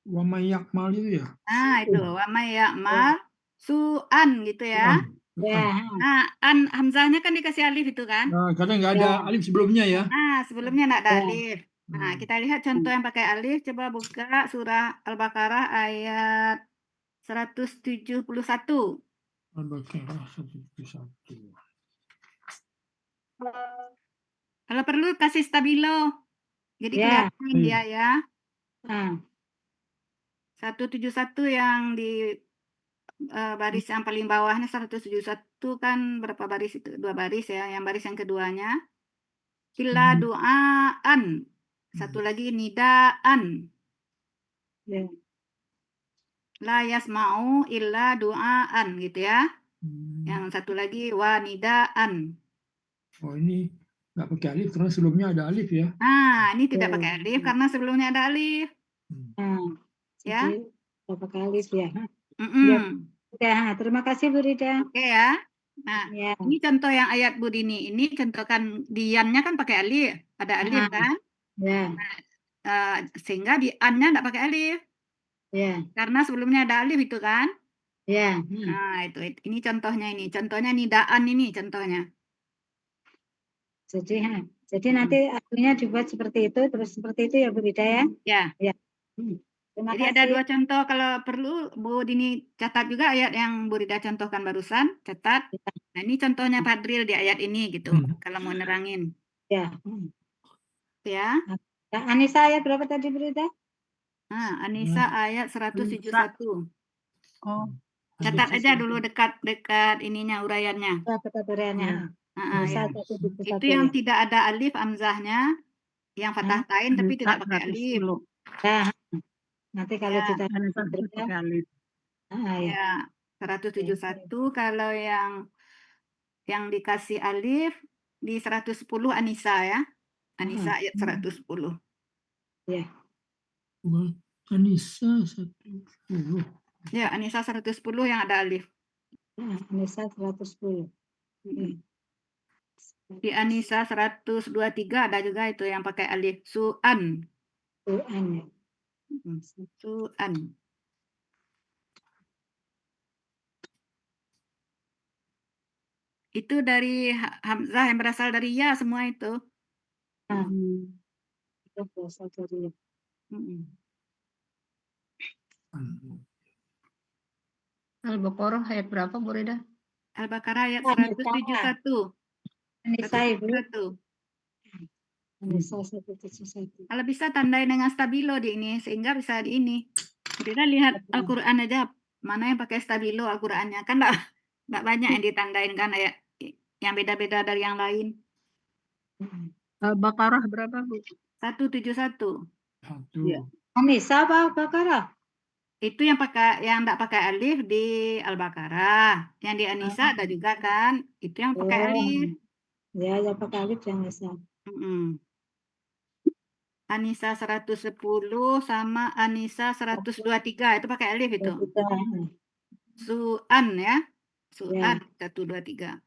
Wa may yakmal itu ya. Nah, itu wa may ya'mal su'an gitu ya. Ya. Nah, hamzahnya kan dikasih alif itu kan. Nah, karena nggak ada alif sebelumnya ya. Nah, sebelumnya nggak ada Ya. alif. Nah, kita lihat contoh yang pakai alif. Coba buka surah Al-Baqarah ayat 171. Al-Baqarah 171. Kalau perlu kasih stabilo. Jadi Ya. kelihatan dia ya. Nah, 171 yang di baris yang paling bawahnya 171 kan berapa baris itu? 2 baris ya. Yang baris yang keduanya. Illa du'aan. Satu lagi nidaan. ya. La yasma'u illa du'aan gitu ya. Yang satu lagi wanidaan. Oh, ini nggak pakai alif karena sebelumnya ada alif ya. Nah, ini tidak pakai alif karena sebelumnya ada alif. Nah, Ya. jadi berapa kali ya? Mm-mm. Ya, terima kasih Bu Rida. Oke ya. Nah, Ya. ini contoh yang ayat Bu Dini. Ini contohkan diannya kan pakai alif. Ada alif kan? Ya. Sehingga di an-nya enggak pakai alif. Ya. Karena sebelumnya ada alif itu kan? Ya. Nah, itu. Ini contohnya ini. Contohnya nidaan ini contohnya. Jadi nanti artinya dibuat seperti itu, terus seperti itu ya Bu Rida ya? Ya. Ya. Terima Jadi kasih. ada 2 contoh, kalau perlu Bu Dini catat juga ayat yang Bu Rida contohkan barusan, catat. Nah, ini contohnya Fadril di ayat ini gitu, kalau mau nerangin. Ya. Ya. Nah, Anissa ayat berapa tadi Bu Rida? Nah, Anissa ayat 171. Oh, Catat aja dulu dekat ininya uraiannya. Kategorinya. Ya. 171 Itu yang ya. tidak ada alif hamzahnya, yang fathah tain tapi tidak pakai alif. Ya. Nanti kalau Ya. kita pakai alif. Ya, 171 kalau yang dikasih alif di 110 Anissa ya. Anissa ayat 110. Ya. Anissa 110. Ya, Anissa 110 yang ada alif. Anissa 110. Di Anissa 123 ada juga itu yang pakai alif. Su'an. Su'an ya. Su'an. Itu dari hamzah yang berasal dari ya semua itu. Itu berasal dari ya. Al-Baqarah ayat berapa Bu Rida? Al-Baqarah ayat 171. Anissa Ibu. 171. Anissa 171. Kalau bisa tandai dengan stabilo di ini sehingga bisa di ini. Kita lihat Al-Qur'an aja mana yang pakai stabilo Al-Qur'annya kan enggak banyak yang ditandain kan ya yang beda-beda dari yang lain. Al-Baqarah berapa, Bu? 171. Ya. Anissa apa Al-Baqarah? Itu yang enggak pakai alif di Al-Baqarah. Yang di Anissa ada juga kan? Itu yang pakai alif. Ya, yang pakai alif yang Anissa. Anissa 110 sama Anissa 123 itu pakai alif itu. Su'an ya. Su'an 123.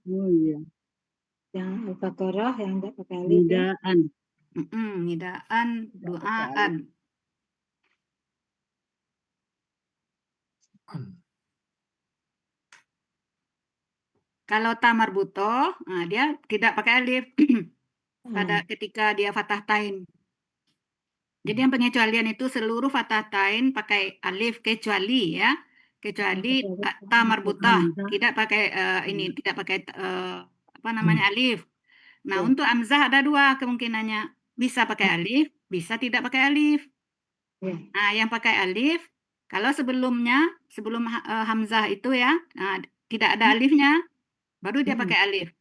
Oh iya. Yang Al-Baqarah yang enggak pakai alif. Nidaan. Nidaan, duaan. Kalau tamar butoh, dia tidak pakai alif pada ketika dia fathah tain. Jadi yang pengecualian itu seluruh fathah tain pakai alif kecuali ya, kecuali tamar butoh tidak pakai tidak pakai alif. Nah untuk hamzah ada 2 kemungkinannya, bisa pakai alif, bisa tidak pakai alif. Nah yang pakai alif kalau sebelum hamzah itu ya, tidak ada alifnya. Baru dia pakai alif.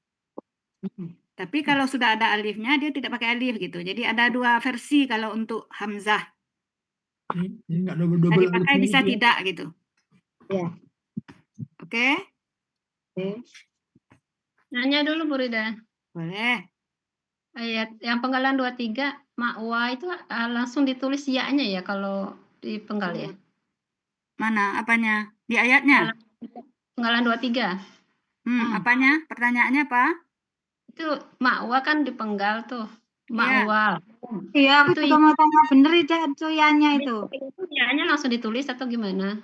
Tapi kalau sudah ada alifnya, dia tidak pakai alif gitu. Jadi ada 2 versi kalau untuk hamzah. Ini nggak double Bisa dipakai, bisa tidak gitu. Ya. Oke? Nanya dulu Bu Rida. Boleh. Ayat yang penggalan 23, ma'wa itu langsung ditulis ya-nya ya kalau di penggal ya? Mana? Apanya? Di ayatnya? Penggalan 23. Apanya? Pertanyaannya apa? Itu ma'wa kan dipenggal tuh. Ma'wa. Iya, aku Itu juga mau tanya bener itu ianya itu. itu ya-nya langsung ditulis atau gimana?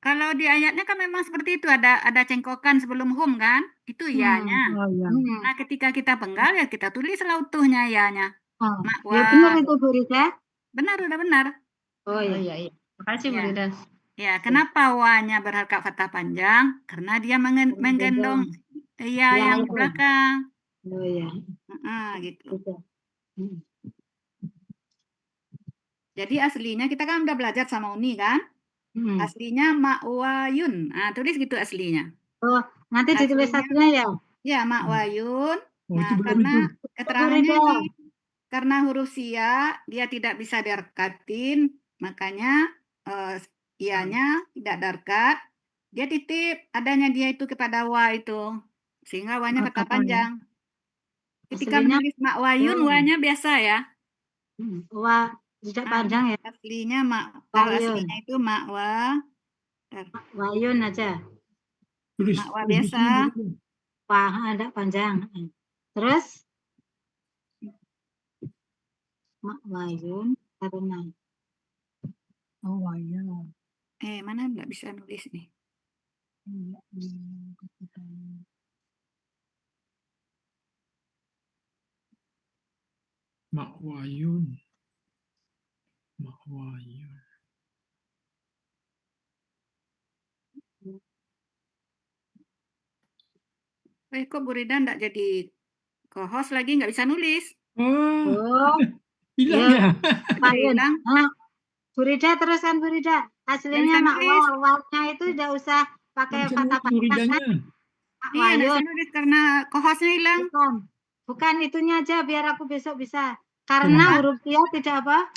Kalau di ayatnya kan memang seperti itu, ada cengkokan sebelum hum kan, itu ya-nya. Oh iya. Nah, ketika kita penggal ya kita tulislah utuhnya ya-nya. Oh, ya Makwa. benar itu Bu Rida. Benar, udah benar. Oh Oh iya. iya. Makasih Bu Ya. Rida. Ya, kenapa wa-nya berharkat fathah panjang? Karena dia menggendong ya Ya, yang di itu. belakang. Oh iya. Gitu. Gitu. Jadi aslinya kita kan udah belajar sama Uni kan? Aslinya makwayun. Nah, tulis gitu aslinya. Oh, nanti ditulis Aslinya satunya ya. ya makwayun. Oh, itu Nah, belum karena itu. keterangannya ini karena huruf sia dia tidak bisa diharkatin, makanya ianya tidak darkat. Dia titip adanya dia itu kepada wa itu, sehingga wa-nya fathah panjang. Ketika Aslinya menulis makwayun, wa-nya biasa ya. Wah, tidak panjang ya. Aslinya kalau Wayun. aslinya itu makwa, Wayun aja. Tulis makwa di biasa. sini dulu. Wah, ada panjang. Terus Wayun karena Oh iya. Mana nggak bisa nulis nih. Makwayun. Makwayun. Kok Bu Rida nggak jadi co-host lagi, nggak bisa nulis. Oh, Hilang ya. ya? Wayun. Hilang. Nah, Bu Rida teruskan Bu Rida. Aslinya Nggak bisa nulis. Wawnya itu tidak usah pakai Nggak bisa kata nulis muridanya. kan? Iya, nggak bisa Wayun. nulis karena co-hostnya hilang. Bukan itunya aja biar aku besok bisa. Karena huruf sia tidak apa?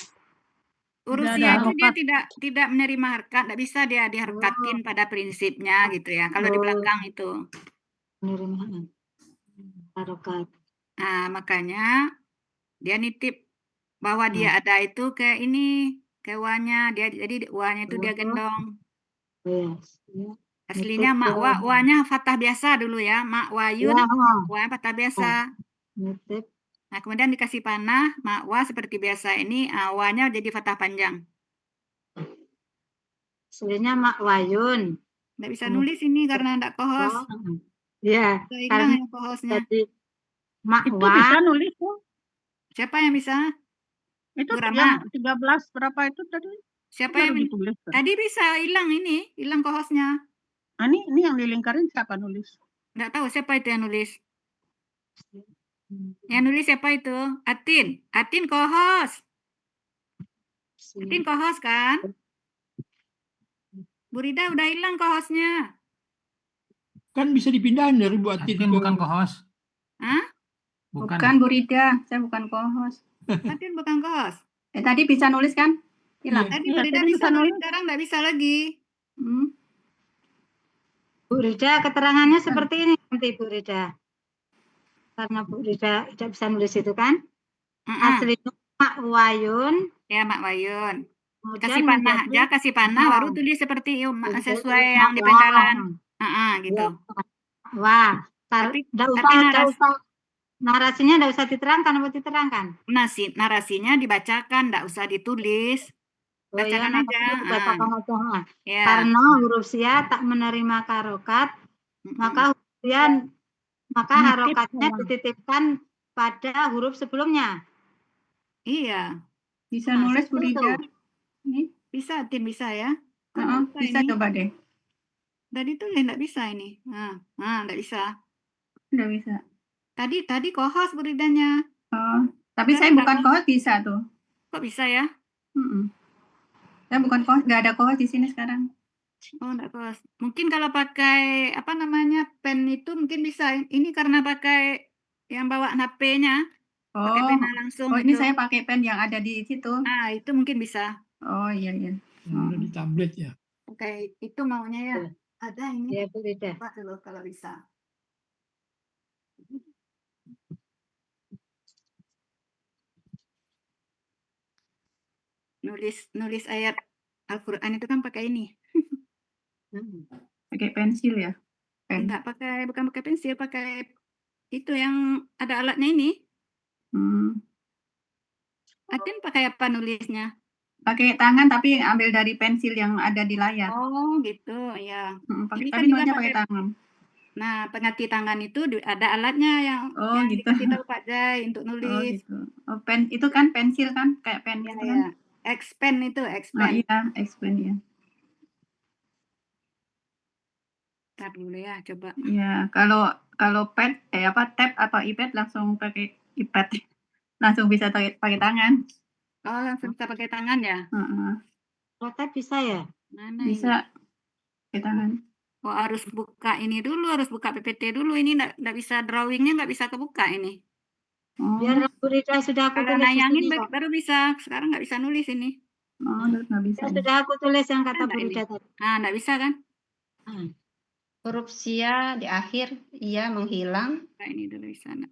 Huruf sia itu dia tidak menerima harkat, tidak bisa dia diharkatin pada prinsipnya gitu ya. Kalau di belakang itu. Menerima harokat. Nah, makanya dia nitip bahwa dia ada itu ke ini, ke wa-nya. Jadi wa-nya itu dia gendong. Aslinya makwa, wa-nya fathah biasa dulu ya. Makwayun, wa-nya fathah biasa. Nah, kemudian dikasih panah, makwa seperti biasa ini, wa-nya jadi fathah panjang. Aslinya makwayun. Nggak bisa nulis ini karena nggak co-host. Iya, Hilang ya co-hostnya. jadi Itu bisa nulis tuh. Siapa yang bisa? Itu Bu yang Rama. 13 berapa itu tadi? Siapa Baru yang ditulis. tadi bisa hilang co-hostnya. Ini yang dilingkarin siapa nulis? Nggak tahu siapa itu yang nulis. Yang nulis siapa itu? Atin co-host. Atin co-host kan? Bu Rida udah hilang co-hostnya. Kan bisa dipindahin dari Bu Atin ke... bukan co-host. Hah? Bukan Bu Rida, saya bukan co-host. Atin bukan co-host. Tadi bisa nulis kan? Hilang. Tadi Bu Rida bisa nulis, sekarang nggak bisa lagi. Bu Rida, keterangannya seperti ini nanti Bu Rida. Karena Bu Rida tidak bisa nulis itu kan? Aslinya makwayun. Ya, makwayun. Kasih panah aja, kasih panah, baru tulis seperti sesuai yang di penggalan. Gitu. Wah, tapi narasinya tidak usah diterangkan apa diterangkan? Narasinya dibacakan, tidak usah ditulis. Bacakan aja. Ya. Karena huruf sia tak menerima harokat, maka harokatnya dititipkan pada huruf sebelumnya. Iya. Bisa nulis Bu Rida. Bisa, Tin bisa ya. Bisa coba deh. Tadi tulis nggak bisa ini. Nggak bisa. Nggak bisa. Tadi co-host Bu Ridanya. Tapi saya bukan co-host bisa tuh. Kok bisa ya? Saya bukan co-host, nggak ada co-host di sini sekarang. Oh, nggak co-host. Mungkin kalau pakai pen itu mungkin bisa. Ini karena pakai yang bawa HP-nya. Pakai pena langsung. Oh, ini saya pakai pen yang ada di situ. Itu mungkin bisa. Oh iya. Ada di tablet ya. Oke, itu maunya ya. Ada ini. Ya, Bu Rida. Coba dulu kalau bisa. Nulis ayat Al-Quran itu kan pakai ini. Pakai pensil ya? Bukan pakai pensil, pakai itu yang ada alatnya ini. Atin pakai apa nulisnya? Pakai tangan tapi ambil dari pensil yang ada di layar. Oh gitu ya. Pakai, Ini tapi kan juga nulisnya pakai tangan. Nah, pengerti tangan itu ada alatnya yang gitu. dikasih tahu Pak Jai untuk nulis. Gitu. Itu kan pensil kan, kayak pen Ya, gitu ya. kan. X-pen itu, X-pen. Iya, X-pen ya. Ntar dulu ya, coba. Iya, kalau pad tab atau iPad langsung pakai iPad. Langsung bisa pakai tangan. Oh, langsung bisa pakai tangan ya? Kalau tab bisa ya? Mana bisa pakai tangan. Oh, harus buka ini dulu, harus buka PPT dulu. Ini nggak bisa drawingnya, nggak bisa kebuka ini. Biar Bu Rida sudah aku Kalau tulis di nayangin sini, Kak. baru bisa. Sekarang nggak bisa nulis ini. Nggak bisa. Sudah aku tulis yang kata Bu Rida tadi. Nggak bisa kan? Huruf sia di akhir ia menghilang. Nah, ini dulu di sana.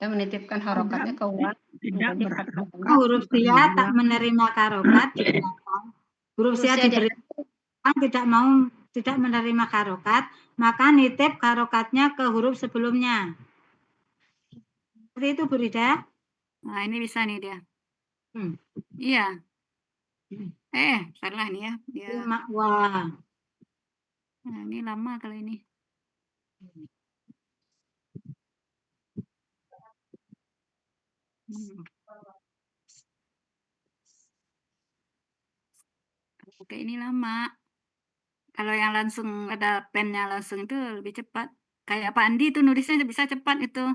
Dan menitipkan harokatnya ke uang. Tidak berharap. Huruf sia tak menerima karokat di belakang. Huruf sia diberi tidak menerima karokat, maka nitip karokatnya ke huruf sebelumnya. Seperti itu Bu Rida. Nah, ini bisa nih dia. Iya. Salah nih ya. Wah. Nah, ini lama kalau ini. Oke, ini lama. Kalau yang langsung ada pennya langsung itu lebih cepat. Kayak Pak Andi itu nulisnya bisa cepat itu.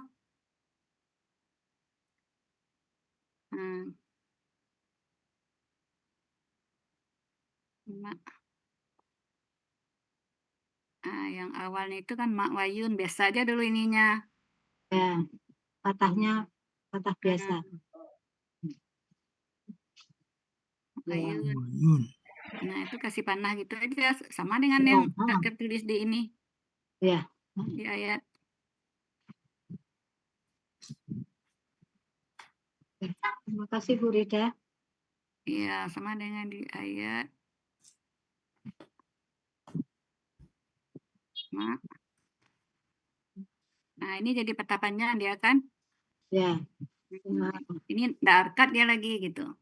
Yang awalnya itu kan Mak Wayun, biasa aja dulu ininya. Ya, patah biasa. Wayun. Nah, itu kasih panah gitu aja, sama dengan yang tertulis di ini. Ya. Di ayat. Terima kasih Bu Rida. Iya, sama dengan di ayat. Nah, ini jadi peta panjang dia kan? Ya. Ini darkat dia lagi gitu.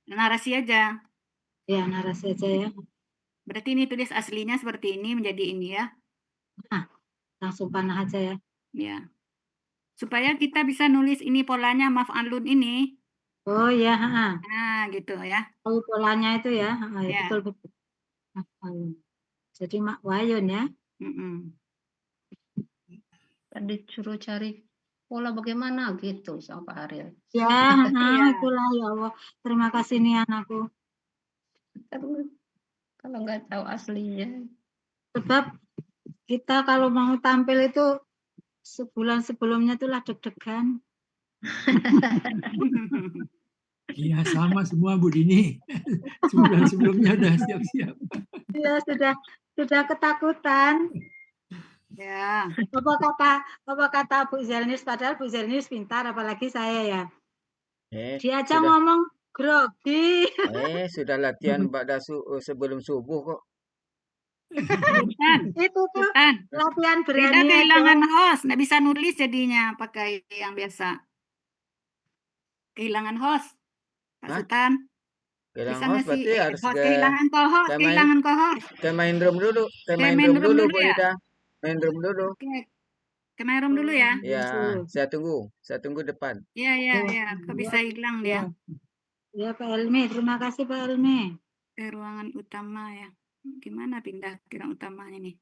Narasi aja. Ya, narasi aja ya. Berarti ini tulis aslinya seperti ini menjadi ini ya. Langsung panah aja ya. Ya. Supaya kita bisa nulis ini polanya maf'alun ini. Oh ya, Nah, gitu ya. Oh, polanya itu ya. Ya. Betul. Jadi Mak Wayun ya. Tadi suruh cari pola bagaimana gitu sama Pak Ariel. Ya, itulah ya Allah. Terima kasih nih anakku. Kalau nggak tahu aslinya. Sebab kita kalau mau tampil itu sebulan sebelumnya tuh lah deg-degan. Iya, sama semua Bu Dini. Sebulan sebelumnya udah siap-siap. Iya, sudah ketakutan. Ya. Apa kata Bu Zelnis, padahal Bu Zelnis pintar, apalagi saya ya. Dia aja sudah. ngomong grogi. Sudah latihan sebelum subuh kok. Itu tuh latihan berani. Rida kehilangan host, nggak bisa nulis jadinya pakai yang biasa. Kehilangan host, Pak Sultan. Kehilangan host berarti harus kehilangan co-host, kehilangan co-host. Ke main room dulu, Bu Rida. Main room dulu. Oke. Ke main room dulu ya. Ya, saya tunggu depan. Iya. Kok bisa hilang dia? Ya Pak Elmi, terima kasih Pak Elmi. Ke ruangan utama ya. Gimana pindah ke ruang utamanya nih?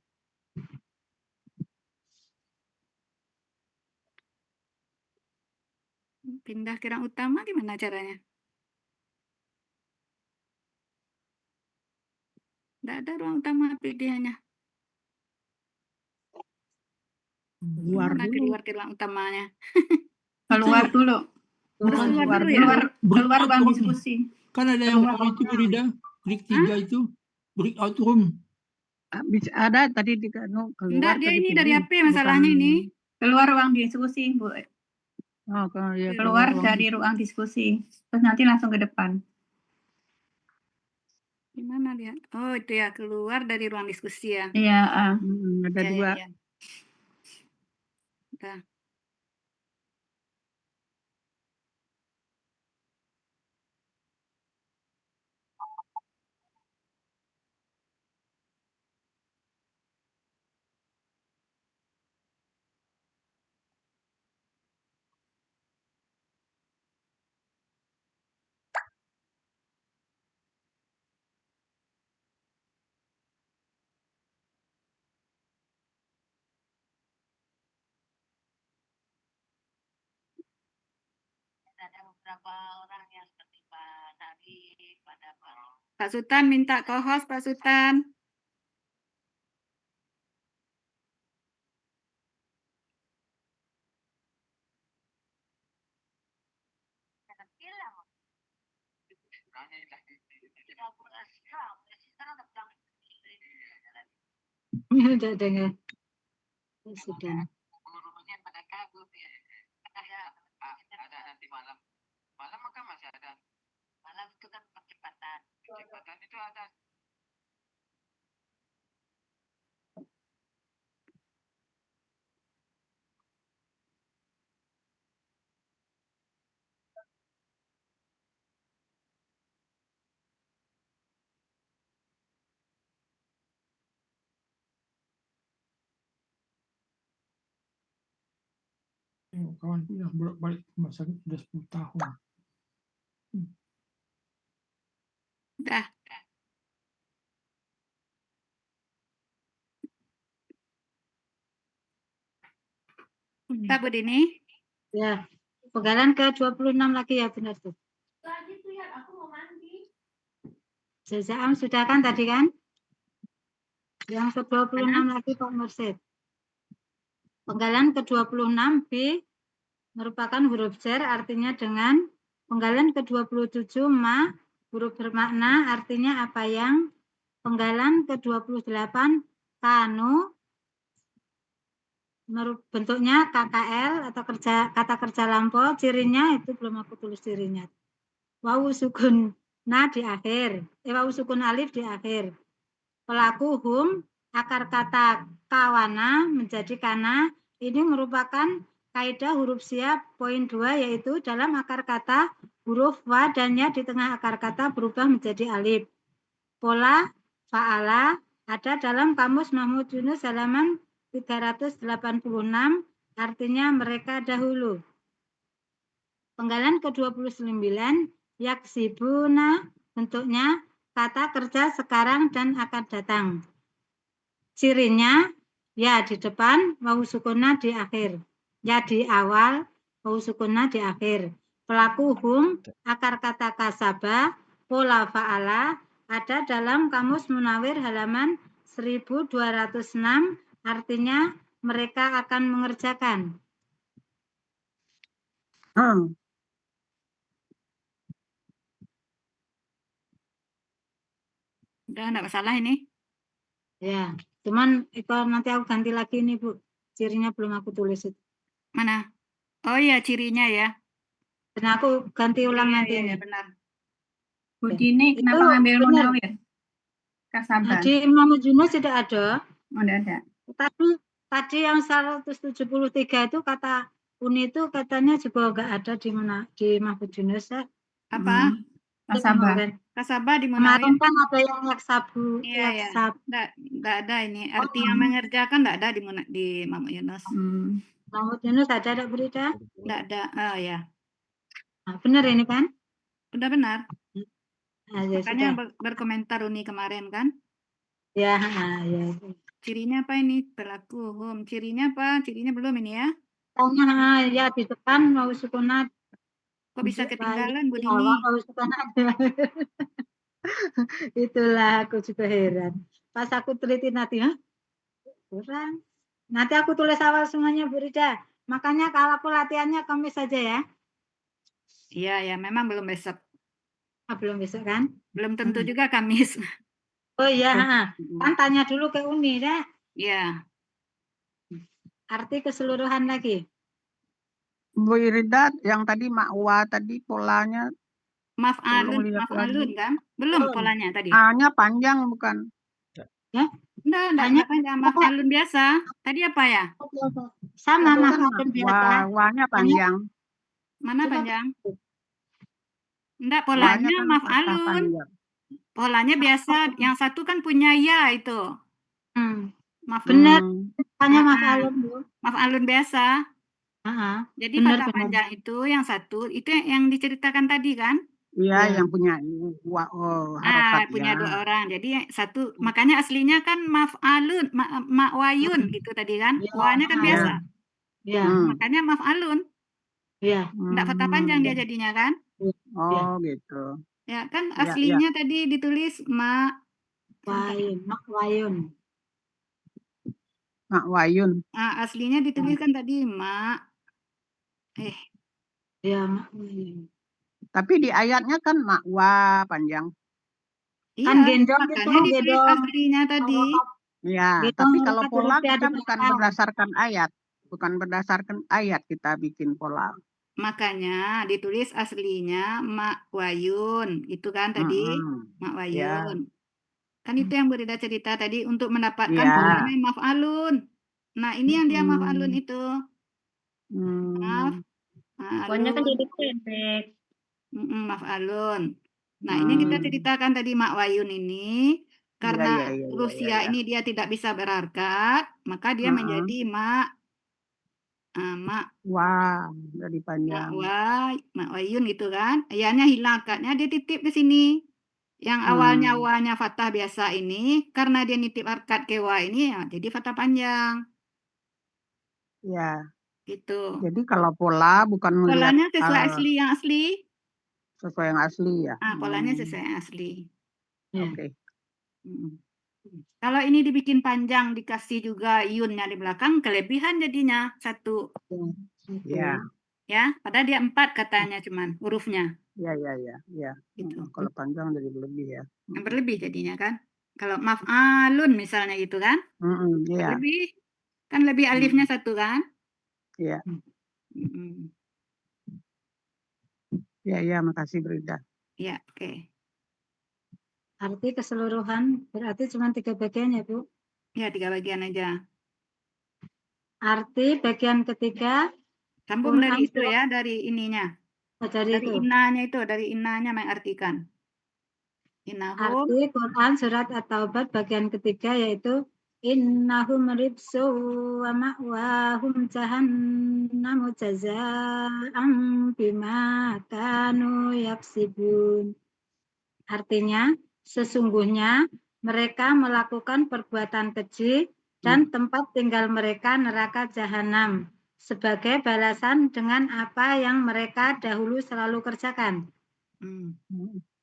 Pindah ke ruang utama gimana caranya? Nggak ada ruang utama pilihannya. Keluar ke ruang utamanya. Keluar dulu. Keluar ruang diskusi. Kan ada yang itu Bu Rida, klik 3 itu, breakout room. Ada tadi di keluar. Enggak, dia ini dari HP masalahnya ini. Keluar ruang diskusi, Bu. Keluar dari ruang diskusi. Terus nanti langsung ke depan. Gimana dia? Oh, itu ya, keluar dari ruang diskusi ya. Iya, ada dua. Ya. Udah. Pak Sultan minta co-host, Pak Sultan. Udah dengar. Sudah. Ada nanti malam. Malam maka masih ada. Malam itu kan percepatan. Percepatan itu ada. Kawan yang bolak-balik ke rumah sakit sudah 10 tahun. Udah. Udah, Bu Dini. Ya, penggalan ke-26 lagi ya, benar tuh. Tadi tuh ya, aku mau mandi. Jazaam sudah kan tadi kan? Yang ke-26 lagi Pak Mursid. Penggalan ke-26 B merupakan huruf jar, artinya dengan. Penggalan ke-27 ma, huruf bermakna, artinya apa yang. Penggalan ke-28 kanu, bentuknya KKL atau kata kerja lampau, cirinya itu belum aku tulis cirinya. Wawu sukun na di akhir, wawu sukun alif di akhir. Pelaku hum, akar kata kawana menjadi kana, ini merupakan kaidah huruf siap poin 2, yaitu dalam akar kata huruf wa dan ya di tengah akar kata berubah menjadi alif. Pola fa'ala ada dalam kamus Mahmud Yunus halaman 386, artinya mereka dahulu. Penggalan ke-29 yaksibuna, bentuknya kata kerja sekarang dan akan datang. Cirinya ya di depan, wawu sukuna di akhir. Ya di awal, wawu sukuna di akhir. Pelaku hum, akar kata kasaba, pola fa'ala ada dalam kamus Munawir halaman 1206, artinya mereka akan mengerjakan. Udah, enggak masalah ini. Ya, cuman itu nanti aku ganti lagi nih Bu. Cirinya belum aku tulis itu. Mana? Oh iya, cirinya ya. Dan aku ganti ulang nanti ini. Iya, benar. Bu Dini, kenapa ngambil Munawir? Kasabah. Di Imam Yunus tidak ada. Oh, tidak ada. Tadi yang 173 itu kata uni itu katanya juga enggak ada di Mahfud Yunus ya. Apa? Kasabah. Kasabah di Kemarin Munawir. kan ada yang yaksabu. Iya, iya. Enggak ada ini. Arti yang mengerjakan enggak ada di Mahmud Yunus. Mahmud Yunus ada berita? Enggak ada. Oh ya. Nah, benar ini kan? Udah benar. Nah, ya Makanya sudah. berkomentar Uni kemarin kan? Ya, ya. Cirinya apa ini? Pelaku hum. Cirinya apa? Cirinya belum ini ya? Ya di depan mau sukunat. Kok bisa ketinggalan Bu Dini? Mau sukunat. Itulah aku juga heran. Pas aku teliti nanti, kurang. Nanti aku tulis awal semuanya Bu Rida. Makanya kalau aku latihannya Kamis saja ya. Iya, ya memang belum besok. Belum besok kan? Belum tentu juga Kamis. Oh iya, kan tanya dulu ke Uni ya. Iya. Arti keseluruhan lagi. Bu Irida yang tadi makwa tadi polanya. Maf'alun kan? Belum polanya tadi. A-nya panjang bukan? Ya? Enggak panjang, maf'alun biasa. Tadi apa ya? Sama maf'alun biasa. Wa-nya panjang. Mana panjang? Enggak, polanya Kan maf'alun. Polanya biasa, yang satu kan punya ya itu. Benar, hanya maf'alun Bu. Maf'alun biasa. Jadi fathah panjang itu yang satu, itu yang diceritakan tadi kan? Iya, yang punya harokat punya dua orang. Jadi satu, makanya aslinya kan maf'alun, ma'wayun gitu tadi kan? Wa-nya kan biasa. Iya. Makanya maf'alun. Iya. Enggak fathah panjang dia jadinya kan? Oh, gitu. Ya, kan Ya, ya. aslinya tadi ditulis Wayun, Mak Wayun. Mak Wayun. Aslinya ditulis kan tadi Ya, Mak Wayun. Tapi di ayatnya kan Makwa panjang. Kan iya, gendong itu, makanya ditulis gendong. aslinya tadi. Ya, Gendong tapi kalau mereka pola berarti ada kita bukan belakang. berdasarkan ayat. Bukan berdasarkan ayat kita bikin pola. Makanya ditulis aslinya Mak Wayun. Itu kan tadi, Mak Ya, Wayun. Kan itu yang Burida cerita tadi untuk mendapatkan ya. polanya maf'alun. Nah, ini yang dia maf'alun itu. Maaf. Pokoknya kan Maf'alun. jadi pendek. Maf'alun. Nah, ini kita ceritakan tadi Mak Wayun ini. Karena huruf ya ini dia tidak bisa berharkat, maka dia menjadi Mak Wah, jadi panjang. Mak Wayun gitu kan. Ayahnya hilang akadnya, dia titip ke sini. Yang awalnya wanya fathah biasa ini, karena dia nitip akad ke wa ini, ya, jadi fathah panjang. Ya. Gitu. Jadi kalau pola bukan melihat Polanya sesuai asli yang asli. sesuai yang asli ya. Polanya sesuai yang asli. Oke. Kalau ini dibikin panjang, dikasih juga yunnya di belakang, kelebihan jadinya 1. Ya. Ya, padahal dia 4 katanya cuman hurufnya. Ya. Gitu. Kalau panjang jadi berlebih ya. Berlebih jadinya kan. Kalau maf'alun misalnya gitu kan. Iya. Berlebih. Kan lebih alifnya 1 kan. Iya. Ya, makasih Brida. Ya, oke. Arti keseluruhan berarti cuma 3 bagian ya, Bu? Ya, 3 bagian aja. Arti bagian ketiga. Sambung dari itu ya, dari ininya. Dari innanya mengartikan. Innahum. Arti Quran surat At-Taubah bagian ketiga yaitu innahum ribsu wa ma'wahum jahannamu jazaa'an bima kanu yaksibun. Artinya, sesungguhnya mereka melakukan perbuatan keji dan tempat tinggal mereka neraka jahanam sebagai balasan dengan apa yang mereka dahulu selalu kerjakan.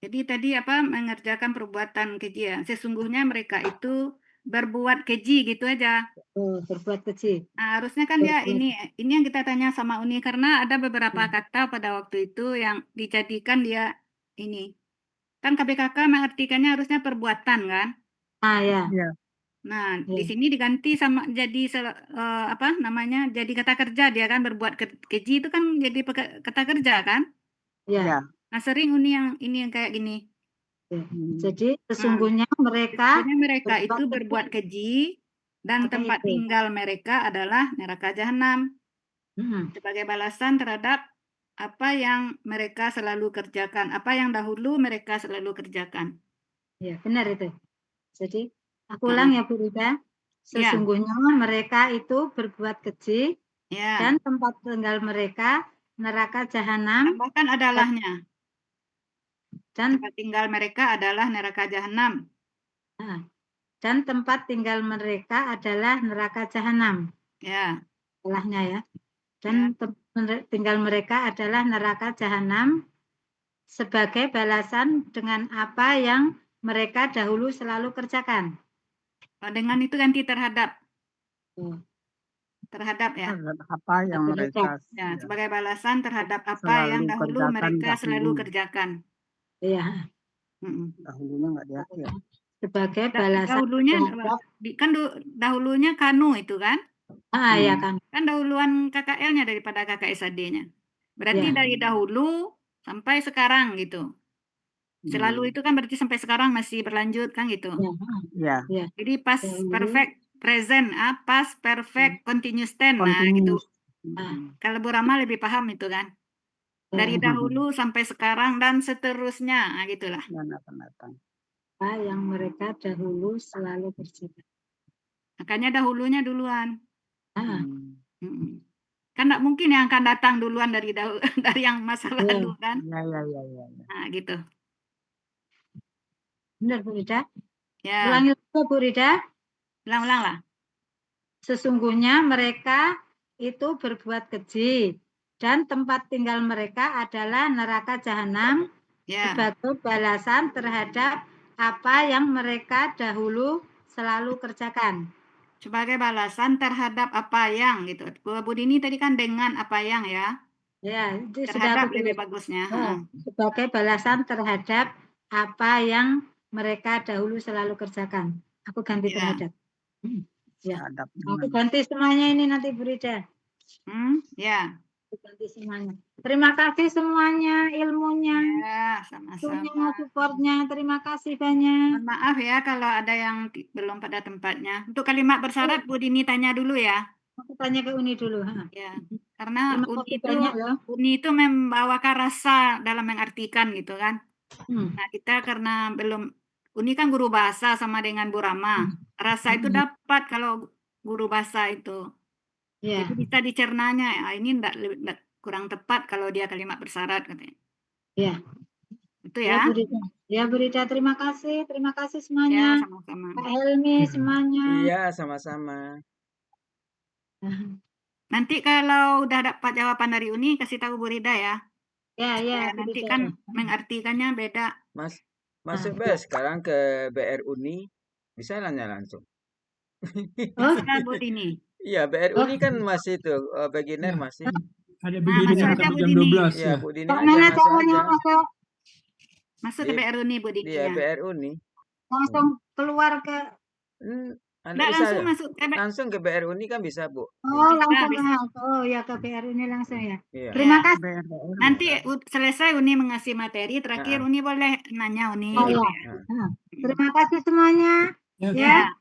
Jadi tadi mengerjakan perbuatan keji ya. Sesungguhnya mereka itu berbuat keji gitu aja. Berbuat keji. Harusnya kan dia ini yang kita tanya sama Uni karena ada beberapa kata pada waktu itu yang dijadikan dia ini. Kan KBKK mengartikannya harusnya perbuatan kan? Ya. Nah, di sini diganti sama jadi jadi kata kerja dia kan berbuat keji itu kan jadi kata kerja kan? Ya. Nah, sering Uni yang ini yang kayak gini. Jadi sesungguhnya mereka itu berbuat keji dan tempat tinggal mereka adalah neraka jahanam. Sebagai balasan terhadap apa yang mereka selalu kerjakan, apa yang dahulu mereka selalu kerjakan. Ya, benar itu. Jadi aku ulang ya Bu Rida. Sesungguhnya mereka itu berbuat keji dan tempat tinggal mereka neraka jahanam. Tambahkan adalahnya. Dan tempat tinggal mereka adalah neraka jahanam. Dan tempat tinggal mereka adalah neraka jahanam. Ya. Salahnya ya. Dan tinggal mereka adalah neraka jahanam sebagai balasan dengan apa yang mereka dahulu selalu kerjakan. Dengan itu ganti terhadap. Terhadap ya. Terhadap apa yang mereka sebagai balasan terhadap apa yang dahulu mereka selalu kerjakan. Iya. Dahulunya nggak diakui. Sebagai balasan. Dahulunya kanu itu kan? Ya kan. Kan dahuluan KKL-nya daripada KKSAD-nya. Berarti dari dahulu sampai sekarang gitu. Selalu itu kan berarti sampai sekarang masih berlanjut kan gitu. Ya. Jadi past perfect present, past perfect continuous tense. Nah gitu. Kalau Bu Rama lebih paham itu kan. Dari dahulu sampai sekarang dan seterusnya, nah gitulah. Apa yang mereka dahulu selalu kerjakan. Makanya dahulunya duluan. Kan nggak mungkin yang akan datang duluan dari yang masa lalu kan. Ya. Nah gitu. Benar Bu Rida? Ya. Ulangi lagi Bu Rida. Ulang lah. Sesungguhnya mereka itu berbuat keji dan tempat tinggal mereka adalah neraka jahanam sebagai balasan terhadap apa yang mereka dahulu selalu kerjakan. Sebagai balasan terhadap apa yang gitu. Bu Dini tadi kan dengan apa yang ya. Ya, itu Terhadap sudah lebih bagusnya. sebagai balasan terhadap apa yang mereka dahulu selalu kerjakan. Aku ganti terhadap. Ya. Aku ganti semuanya ini nanti Bu Rida. Ya. Aku ganti semuanya. Terima kasih semuanya ilmunya. Ya, sama-sama. Supportnya. Terima kasih banyak. Maaf ya kalau ada yang belum pada tempatnya. Untuk kalimat bersyarat Bu Dini tanya dulu ya. Aku tanya ke Uni dulu. Ya. Karena Uni itu membawakan rasa dalam mengartikan gitu kan. Nah, kita karena belum Uni kan guru bahasa sama dengan Bu Rama. Rasa itu dapat kalau guru bahasa itu. Jadi bisa dicernanya. Ini enggak kurang tepat kalau dia kalimat bersyarat katanya. Ya. Itu ya. Ya, Bu Rida, terima kasih. Terima kasih semuanya. Ya, sama-sama. Pak Helmi semuanya. Iya, sama-sama. Nanti kalau udah dapat jawaban dari Uni kasih tahu Bu Rida ya. Ya, nanti kan mengartikannya beda. Masuk sekarang ke BR Uni, bisa nanya langsung. Bisa Bu Dini. Iya, BR Uni kan masih tuh beginner masih. Ada beginner sampai jam 12 ya. Bu Dini masuk ke BR Uni Bu Dini. Iya, BR Uni. Langsung keluar ke langsung ke BR Uni kan bisa, Bu. Langsung ya ke BR Uni langsung ya. Iya. Terima kasih. Nanti selesai Uni mengasih materi, terakhir Uni boleh nanya Uni. Terima kasih semuanya. Ya.